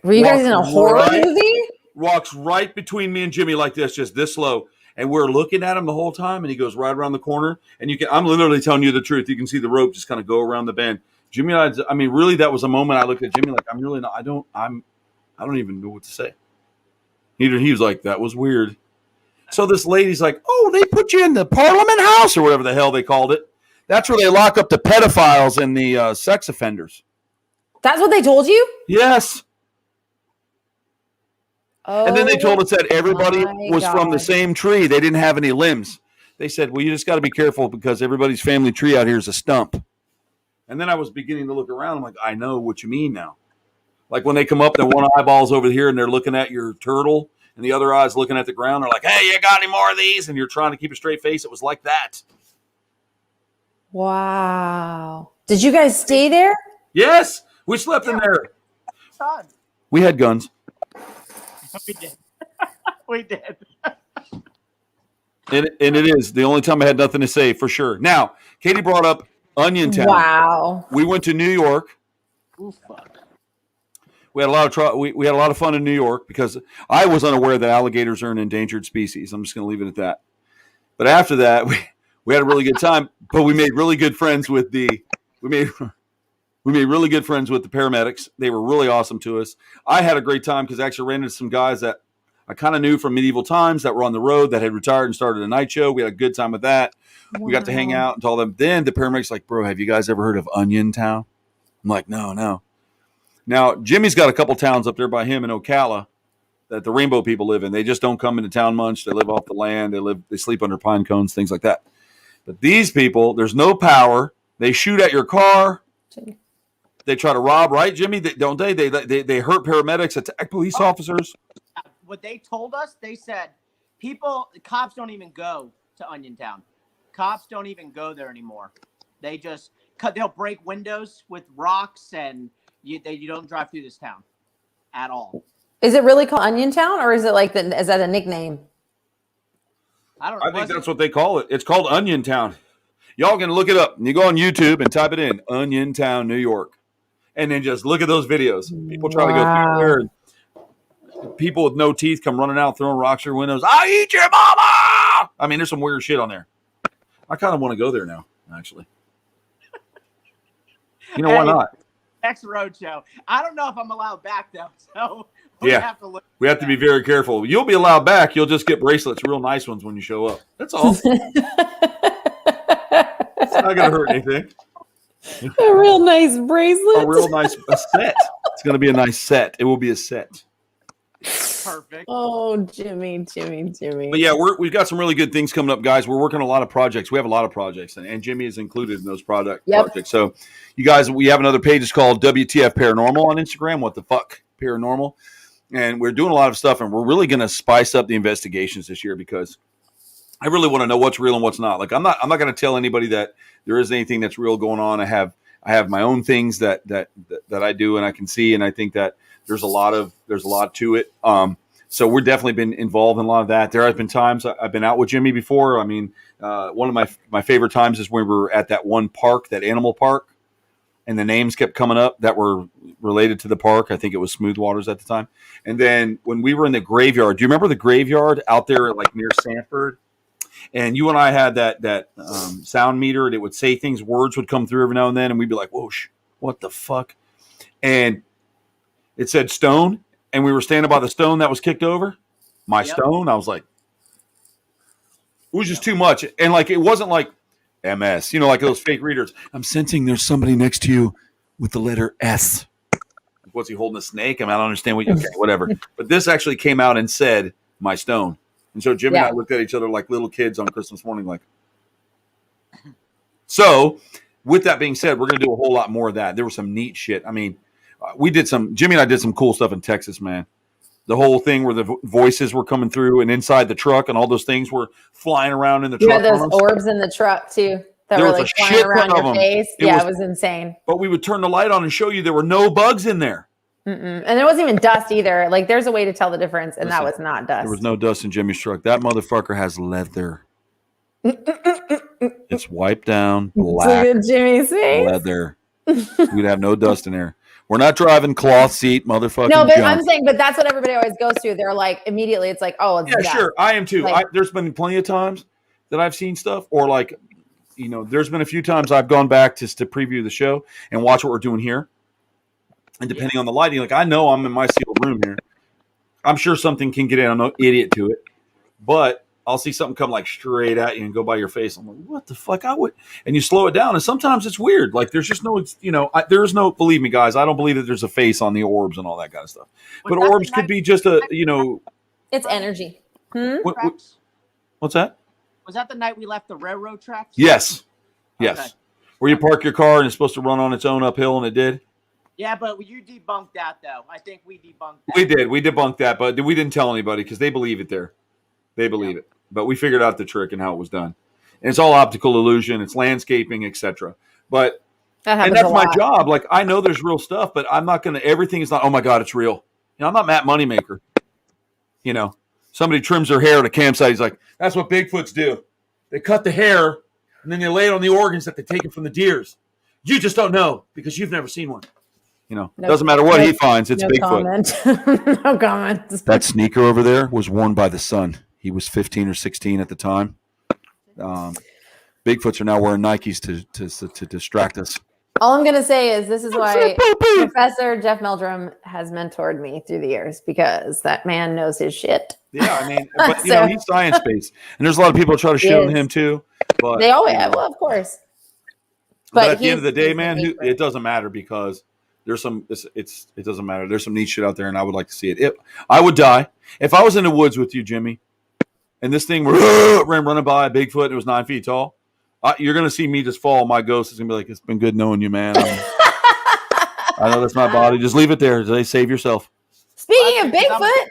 Were you guys in a horror movie? Walks right between me and Jimmy like this, just this slow. And we're looking at him the whole time, and he goes right around the corner. And I'm literally telling you the truth. You can see the rope just kind of go around the bend. Jimmy and I mean, really, that was a moment I looked at Jimmy like, I'm really not, I don't even know what to say. He was like, that was weird. So this lady's like, oh, they put you in the Parliament House or whatever the hell they called it. That's where they lock up the pedophiles and the sex offenders. That's what they told you? Yes. Oh, and then they told us that everybody was from the same tree. They didn't have any limbs. They said, well, you just got to be careful because everybody's family tree out here is a stump. And then I was beginning to look around. I'm like, I know what you mean now. Like when they come up, the one eyeball's over here and they're looking at your turtle and the other eye's looking at the ground. They're like, hey, you got any more of these? And you're trying to keep a straight face. It was like that. Wow. Did you guys stay there? Yes. We slept in there. We had guns. We did. We did. And it is the only time I had nothing to say for sure. Now, Katie brought up Onion Town. Wow. We went to New York. Ooh, fuck. We had a lot of we had a lot of fun in New York because I was unaware that alligators are an endangered species. I'm just going to leave it at that. But after that, we had a really good time. But we made really good friends with we made really good friends with the paramedics. They were really awesome to us. I had a great time because I actually ran into some guys that I kind of knew from medieval times that were on the road that had retired and started a night show. We had a good time with that. Wow. We got to hang out and tell them. Then the paramedics like, bro, have you guys ever heard of Onion Town? I'm like, no. Now, Jimmy's got a couple towns up there by him in Ocala that the Rainbow people live in. They just don't come into town much. They live off the land. They sleep under pine cones, things like that. But these people, there's no power. They shoot at your car. They try to rob, right, Jimmy? They hurt paramedics, attack police officers. What they told us, they said cops don't even go to Onion Town. Cops don't even go there anymore. They'll break windows with rocks and you don't drive through this town at all. Is it really called Onion Town or is it is that a nickname? I don't know. I think that's what they call it. It's called Onion Town. Y'all can look it up. You go on YouTube and type it in, Onion Town, New York. And then just look at those videos. People try to go through there. And people with no teeth come running out, throwing rocks through windows. I'll eat your mama! I mean, there's some weird shit on there. I kind of want to go there now, actually. You know, why not? Next road show. I don't know if I'm allowed back, though. So we have to be very careful. You'll be allowed back. You'll just get bracelets, real nice ones when you show up. That's all. It's not going to hurt anything. A real nice bracelet. A real nice set. It's going to be a nice set. It will be a set. Perfect. Oh, Jimmy. But yeah, we've got some really good things coming up, guys. We're working on a lot of projects. We have a lot of projects, and Jimmy is included in those projects. So you guys, we have another page. It's called WTF Paranormal on Instagram. What the fuck Paranormal? And we're doing a lot of stuff, and we're really going to spice up the investigations this year because I really want to know what's real and what's not. Like I'm not going to tell anybody that there is anything that's real going on. I have my own things that I do and I can see, and I think that there's a lot to it. So we're definitely been involved in a lot of that. There have been times I've been out with Jimmy before. I mean, one of my favorite times is when we were at that one park, that animal park, and the names kept coming up that were related to the park. I think it was Smooth Waters at the time. And then when we were in the graveyard, do you remember the graveyard out there like near Sanford? And you and I had that sound meter, and it would say things, words would come through every now and then, and we'd be like, whoosh, what the fuck? And it said stone, and we were standing by the stone that was kicked over. My stone, I was like, it was just too much. And like, it wasn't like MS, like those fake readers. I'm sensing there's somebody next to you with the letter S. What's he holding, a snake? I mean, I don't understand whatever. But this actually came out and said, my stone. And so Jim and I looked at each other like little kids on Christmas morning, like. So with that being said, we're going to do a whole lot more of that. There was some neat shit. I mean, Jimmy and I did some cool stuff in Texas, man. The whole thing where the voices were coming through and inside the truck and all those things were flying around in the truck. You had those orbs in the truck too that There were was like a flying shit around ton your of 'em. face. It was insane. But we would turn the light on and show you there were no bugs in there. And there wasn't even dust either. Like there's a way to tell the difference, and that was not dust. There was no dust in Jimmy's truck. That motherfucker has leather. It's wiped down, black Look at Jimmy's face. leather. We'd have no dust in there. We're not driving cloth seat, motherfucking. No, but junk. I'm saying, but that's what everybody always goes to. They're like immediately, it's like, oh, it's yeah, dust. sure. I am too. Like- There's been plenty of times that I've seen stuff, or like, there's been a few times I've gone back just to preview the show and watch what we're doing here. And depending on the lighting, like I know I'm in my sealed room here. I'm sure something can get in. I'm no idiot to it, but I'll see something come like straight at you and go by your face. I'm like, what the fuck? And you slow it down. And sometimes it's weird. Like there's just no, there's no, believe me, guys, I don't believe that there's a face on the orbs and all that kind of stuff. But orbs could be just a, It's energy. What's that? Was that the night we left the railroad tracks? Yes. Yes. Okay. Where you park your car and it's supposed to run on its own uphill, and it did? Yeah, but you debunked that, though. I think we debunked that. We did. We debunked that, but we didn't tell anybody because they believe it there. They believe it. But we figured out the trick and how it was done. And it's all optical illusion. It's landscaping, etc. But and that's my job. Like, I know there's real stuff, but I'm not going to – everything is not, oh, my God, it's real. I'm not Matt Moneymaker. Somebody trims their hair at a campsite. He's like, that's what Bigfoots do. They cut the hair, and then they lay it on the organs that they take it from the deers. You just don't know because you've never seen one. Doesn't matter what he finds. It's Bigfoot. No comment. That sneaker over there was worn by the son. He was 15 or 16 at the time. Bigfoots are now wearing Nikes to distract us. All I'm going to say is this is why Professor Jeff Meldrum has mentored me through the years, because that man knows his shit. Yeah, I mean, but he's science-based. And there's a lot of people that try to shit on him too. But they always have, well, of course. But at the end of the day, man, it doesn't matter because there's some it doesn't matter. There's some neat shit out there, and I would like to see it. I would die. If I was in the woods with you, Jimmy, and this thing were running by a Bigfoot and it was 9 feet tall, you're going to see me just fall. My ghost is going to be like, it's been good knowing you, man. I know that's my body. Just leave it there. Save yourself. Speaking of Bigfoot.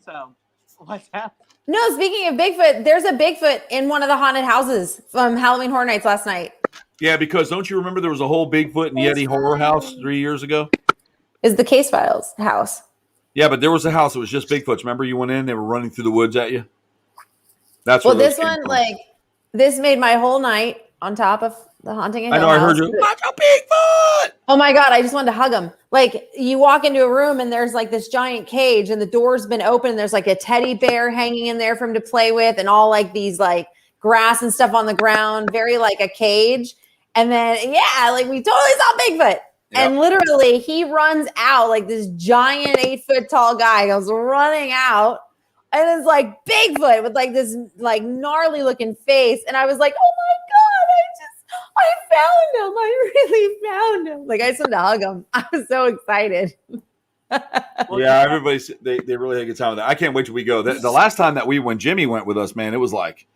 So, what's that? No, speaking of Bigfoot, there's a Bigfoot in one of the haunted houses from Halloween Horror Nights last night. Yeah, because don't you remember there was a whole Bigfoot and Yeti horror house 3 years ago? Is the Case Files house. Yeah, but there was a house that was just Bigfoots. Remember you went in, they were running through the woods at you? That's what this one, like, this made my whole night on top of the Haunting a Hill I know, house. I heard you. Watch a Bigfoot! Oh my God, I just wanted to hug him. Like, you walk into a room and there's like this giant cage and the door's been open and there's like a teddy bear hanging in there for him to play with and all like these like grass and stuff on the ground, very like a cage. And then, yeah, like we totally saw Bigfoot. Yep. And literally he runs out, like this giant 8 foot tall guy goes running out. And it's like Bigfoot with like this like gnarly looking face. And I was like, oh my God, I found him. I really found him. Like I just wanted to hug him. I was so excited. Yeah, everybody, they really had a good time with that. I can't wait till we go. The last time that when Jimmy went with us, man, it was like,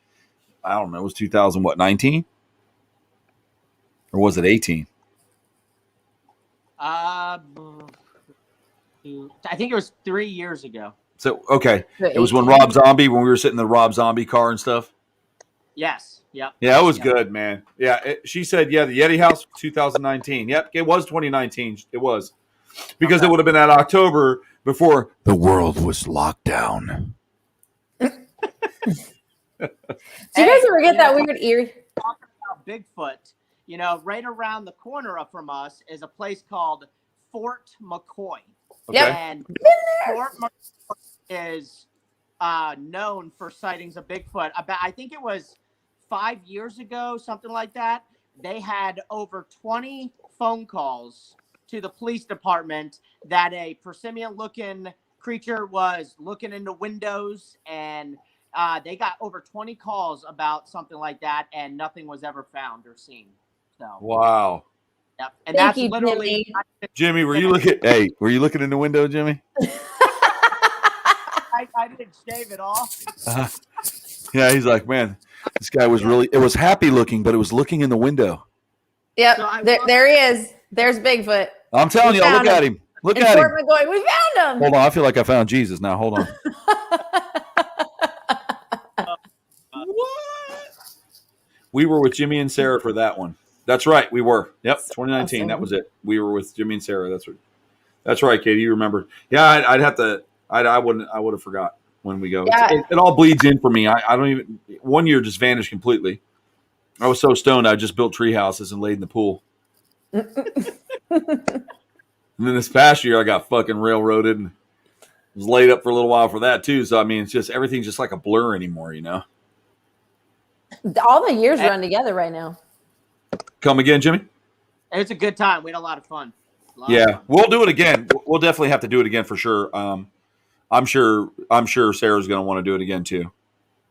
I don't know, it was 19? Or was it 18? I think it was 3 years ago. So, okay. It was when Rob Zombie, when we were sitting in the Rob Zombie car and stuff. Yes. Yep. Yeah, it was good, man. Yeah. She said, yeah, the Yeti House, 2019. Yep. It was 2019. It was. Because it would have been that October before the world was locked down. Do you guys ever get that weird ear? Talking about Bigfoot, right around the corner from us is a place called Fort McCoy. Okay. Yep. And Fort McCoy is known for sightings of Bigfoot. I think it was 5 years ago, something like that. They had over 20 phone calls to the police department that a persimmon-looking creature was looking into windows, and they got over 20 calls about something like that, and nothing was ever found or seen. So wow. Yep. And that's literally Jimmy, were you looking in the window, Jimmy? I didn't shave it off. Yeah, he's like, man, this guy was it was happy looking, but it was looking in the window. Yep. So There he is. There's Bigfoot. I'm telling y'all, look at him. Look and at Fort him. McCoy, we found him. Hold on. I feel like I found Jesus now. Hold on. What? We were with Jimmy and Sarah for that one. That's right. We were. Yep. 2019. Awesome. That was it. We were with Jimmy and Sarah. That's right, Katie. You remember. Yeah, I'd have to. I would have forgot when we go. Yeah. It all bleeds in for me. I don't even. One year just vanished completely. I was so stoned. I just built tree houses and laid in the pool. And then this past year, I got fucking railroaded and was laid up for a little while for that too. So I mean, it's just everything's just like a blur anymore, you know. All the years run together right now. Come again, Jimmy? It's a good time. We had a lot of fun. Yeah, we'll do it again. We'll definitely have to do it again for sure. I'm sure Sarah's going to want to do it again too.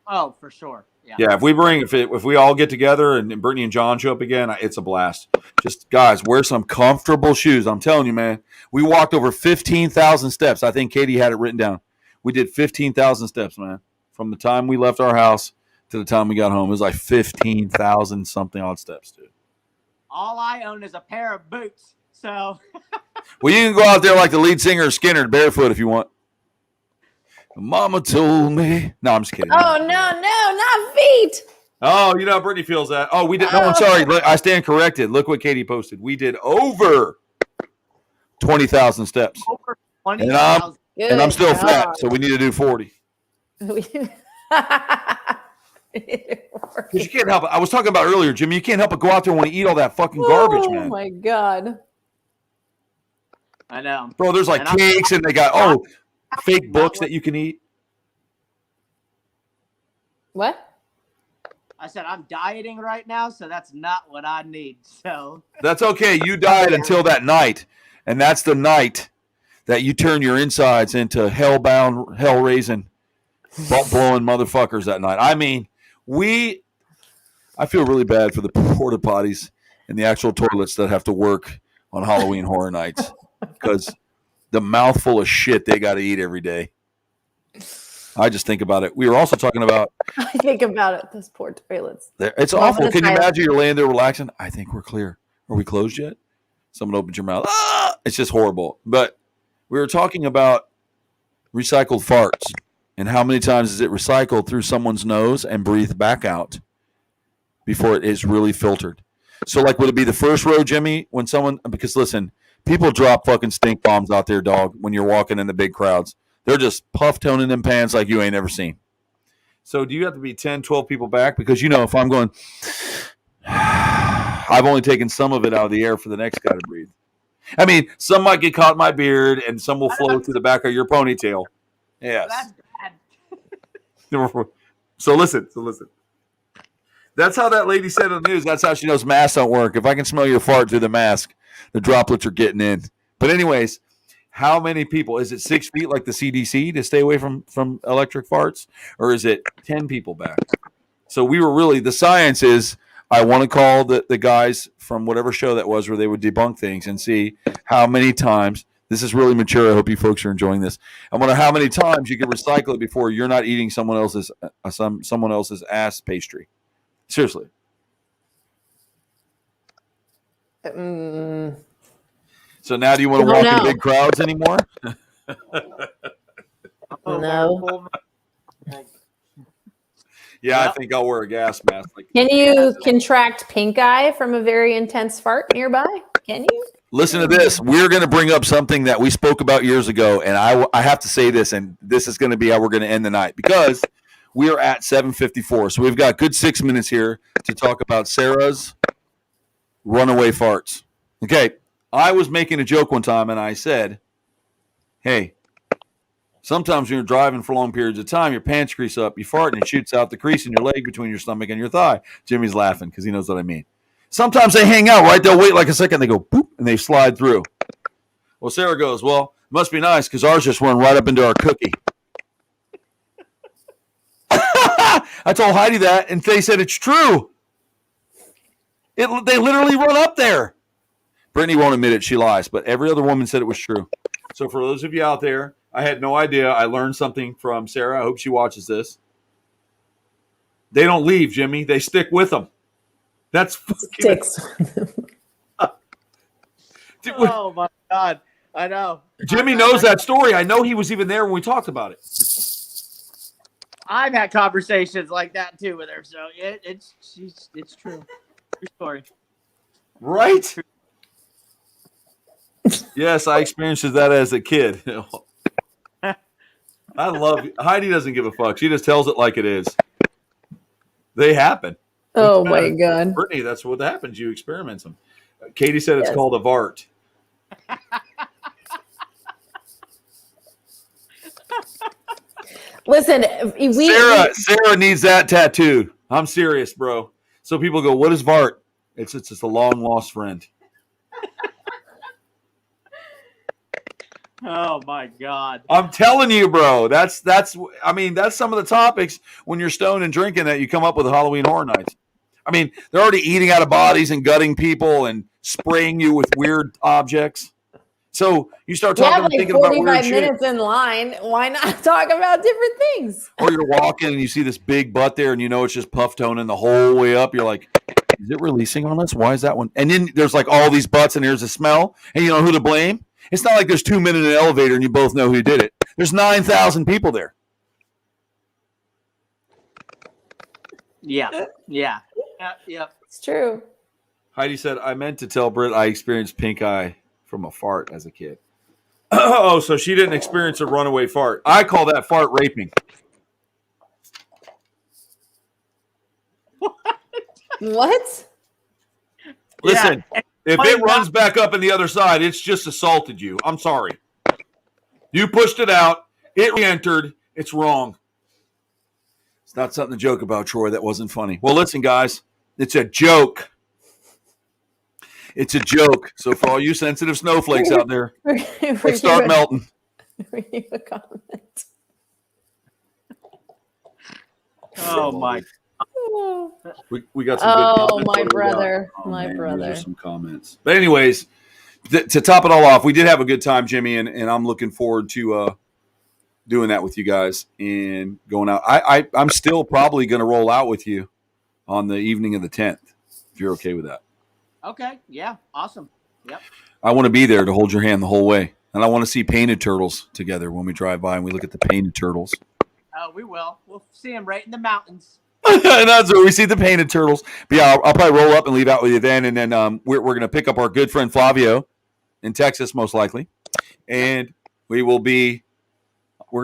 Oh, for sure. Yeah. If we all get together and Brittany and John show up again, it's a blast. Just guys, wear some comfortable shoes. I'm telling you, man. We walked over 15,000 steps. I think Katie had it written down. We did 15,000 steps, man, from the time we left our house to the time we got home. It was like 15,000 something odd steps, dude. All I own is a pair of boots. So. Well, you can go out there like the lead singer of Skinner, barefoot if you want. Mama told me. No, I'm just kidding. Oh, no, not feet. Oh, you know how Brittany feels that. Oh, we did. No, I'm sorry. I stand corrected. Look what Katie posted. We did over 20,000 steps. Over 20,000. And I'm still fat, so we need to do 40. Because you can't help it. I was talking about earlier, Jimmy. You can't help but go out there and want to eat all that fucking garbage, man. Oh, my God. I know. Bro, there's like cakes and they got, fake books that you can eat. What? I said I'm dieting right now, so that's not what I need. So that's okay. You diet until that night, and that's the night that you turn your insides into hell-bound, hell-raising, butt-blowing motherfuckers that night. I mean, I feel really bad for the porta potties and the actual toilets that have to work on Halloween Horror Nights because the mouthful of shit they got to eat every day. I just think about it. We were also talking about. I think about it. Those poor toilets. It's awful. Can you imagine you're laying there relaxing? I think we're clear. Are we closed yet? Someone opens your mouth. It's just horrible. But we were talking about recycled farts and how many times is it recycled through someone's nose and breathed back out before it is really filtered. So, like, would it be the first row, Jimmy, when someone? Because listen, people drop fucking stink bombs out there, dog. When you're walking in the big crowds. They're just puff-toning them pants like you ain't ever seen. So do you have to be 10, 12 people back? Because, if I'm going, I've only taken some of it out of the air for the next guy to breathe. I mean, some might get caught in my beard, and some will flow to the back of your ponytail. Yes. That's bad. So listen. That's how that lady said on the news. That's how she knows masks don't work. If I can smell your fart through the mask, the droplets are getting in. But anyways, how many people? Is it 6 feet like the CDC to stay away from electric farts? Or is it 10 people back? So we were really, the science is, I want to call the guys from whatever show that was where they would debunk things and see how many times, this is really mature, I hope you folks are enjoying this. I wonder how many times you can recycle it before you're not eating someone else's ass pastry. Seriously. So now do you want to walk in big crowds anymore? No. Yeah, I think I'll wear a gas mask. Can you contract pink eye from a very intense fart nearby? Can you? Listen to this. We're going to bring up something that we spoke about years ago, and I have to say this, and this is going to be how we're going to end the night because we are at 7:54. So we've got a good 6 minutes here to talk about Sarah's runaway farts. Okay. I was making a joke one time, and I said, hey, sometimes when you're driving for long periods of time, your pants crease up, you fart, and it shoots out the crease in your leg between your stomach and your thigh. Jimmy's laughing because he knows what I mean. Sometimes they hang out, right? They'll wait like a second. They go, boop, and they slide through. Well, Sarah goes, well, it must be nice because ours just went right up into our cookie. I told Heidi that, and they said it's true. They literally run up there. Brittany won't admit it. She lies. But every other woman said it was true. So for those of you out there, I had no idea. I learned something from Sarah. I hope she watches this. They don't leave, Jimmy. They stick with them. That's sticks. Oh my God. I know. Jimmy knows that story. I know he was even there when we talked about it. I've had conversations like that too with her, so it's true. True story. Right? Yes, I experienced that as a kid. I love Heidi doesn't give a fuck. She just tells it like it is. They happen. Oh my God. Brittany, that's what happens. You experiment them. Katie said it's called a VART. Listen, Sarah needs that tattooed. I'm serious, bro. So people go, what is VART? It's just a long lost friend. Oh my God. I'm telling you, bro. That's some of the topics when you're stoned and drinking that you come up with Halloween Horror Nights. I mean, they're already eating out of bodies and gutting people and spraying you with weird objects. So you start talking and thinking about weird shit. 45 minutes in line. Why not talk about different things? Or you're walking and you see this big butt there and you know it's just puff toning the whole way up. You're like, is it releasing on us? Why is that one? And then there's like all these butts and there's a smell and you know who to blame? It's not like there's 2 men in an elevator and you both know who did it. There's 9,000 people there. Yeah. It's true. Heidi said, I meant to tell Britt I experienced pink eye from a fart as a kid. Oh, so she didn't experience a runaway fart. I call that fart raping. What? Listen, if it runs back up in the other side, it's just assaulted you. I'm sorry. You pushed it out. It re-entered. It's wrong. It's not something to joke about, Troy. That wasn't funny. Well, listen, guys. It's a joke. It's a joke. So for all you sensitive snowflakes out there, let's start melting. Read a comment. Oh, my. We got some good comments. My brother. My brother. There's some comments. But anyways, to top it all off, we did have a good time, Jimmy, and I'm looking forward to doing that with you guys and going out. I'm still probably going to roll out with you on the evening of the 10th, if you're okay with that. Okay. Yeah. Awesome. Yep. I want to be there to hold your hand the whole way. And I want to see painted turtles together when we drive by and we look at the painted turtles. Oh, we will. We'll see them right in the mountains. And that's where we see the painted turtles. But yeah, I'll probably roll up and leave out with you then. And then we're going to pick up our good friend Flavio in Texas, most likely. And we're going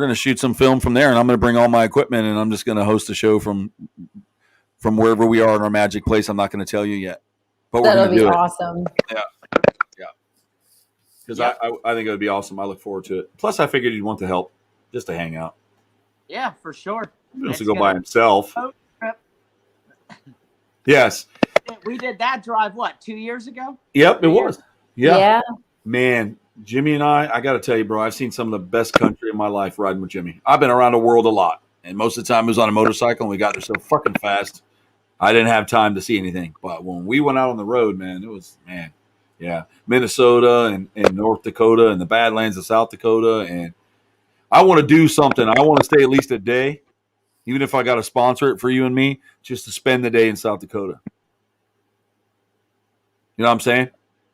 to shoot some film from there. And I'm going to bring all my equipment and I'm just going to host a show from wherever we are in our magic place. I'm not going to tell you yet. But that'll be awesome. Yeah. Because I think it would be awesome. I look forward to it. Plus, I figured you'd want the help just to hang out. Yeah, for sure. He wants to go by himself. Yes. We did that drive, 2 years ago? Yep, it was. Yeah. Man, Jimmy and I got to tell you, bro, I've seen some of the best country in my life riding with Jimmy. I've been around the world a lot. And most of the time it was on a motorcycle and we got there so fucking fast. I didn't have time to see anything. But when we went out on the road, man, it was, Minnesota and North Dakota and the Badlands of South Dakota. And I want to do something. I want to stay at least a day, even if I got to sponsor it for you and me, just to spend the day in South Dakota. You know what I'm saying?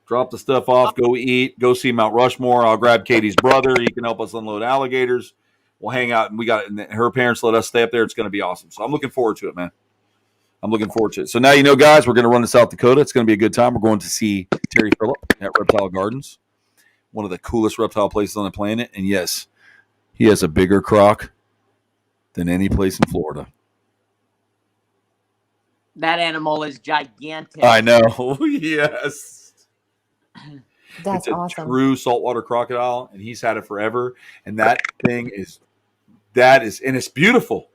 Drop the stuff off, go eat, go see Mount Rushmore. I'll grab Katie's brother. He can help us unload alligators. We'll hang out. And her parents let us stay up there. It's going to be awesome. So I'm looking forward to it, man. I'm looking forward to it. So now you know, guys, we're going to run to South Dakota. It's going to be a good time. We're going to see Terry Phillip at Reptile Gardens, one of the coolest reptile places on the planet. And yes, he has a bigger croc than any place in Florida. That animal is gigantic. I know. Yes. That's it's a awesome. True saltwater crocodile, and he's had it forever. And that thing is, and it's beautiful.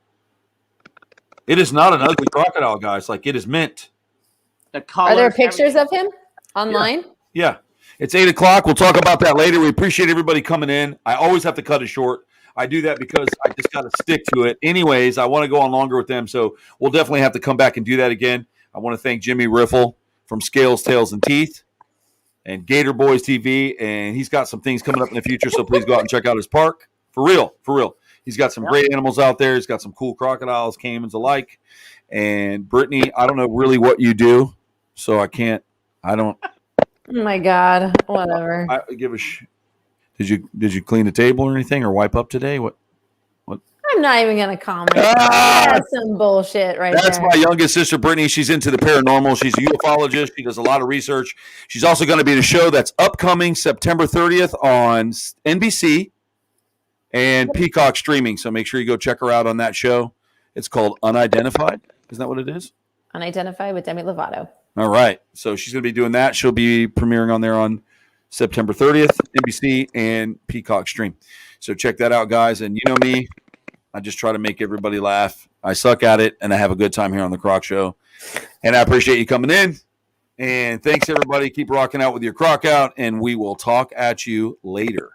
It is not an ugly crocodile, guys. Like, it is mint. The colors, are there pictures of him online? Yeah. It's 8:00. We'll talk about that later. We appreciate everybody coming in. I always have to cut it short. I do that because I just got to stick to it. Anyways, I want to go on longer with them, so we'll definitely have to come back and do that again. I want to thank Jimmy Riffle from Scales, Tails, and Teeth and Gator Boys TV, and he's got some things coming up in the future, so please go out and check out his park. For real. He's got some great animals out there. He's got some cool crocodiles, caimans alike. And Brittany, I don't know really what you do, so I Oh my God. Whatever. I give a. Did you clean the table or anything or wipe up today? What? I'm not even gonna comment. Ah! That's some bullshit right That's there. my youngest sister, Brittany. She's into the paranormal. She's a ufologist. She does a lot of research. She's also going to be in a show that's upcoming September 30th on NBC and Peacock streaming. So make sure you go check her out on that show. It's called Unidentified. Isn't that what it is? Unidentified with Demi Lovato. All right. So she's going to be doing that. She'll be premiering on there on September 30th, NBC and Peacock stream. So check that out, guys. And you know me, I just try to make everybody laugh. I suck at it, and I have a good time here on the CROC Show. And I appreciate you coming in. And thanks, everybody. Keep rocking out with your CROC out, and we will talk at you later.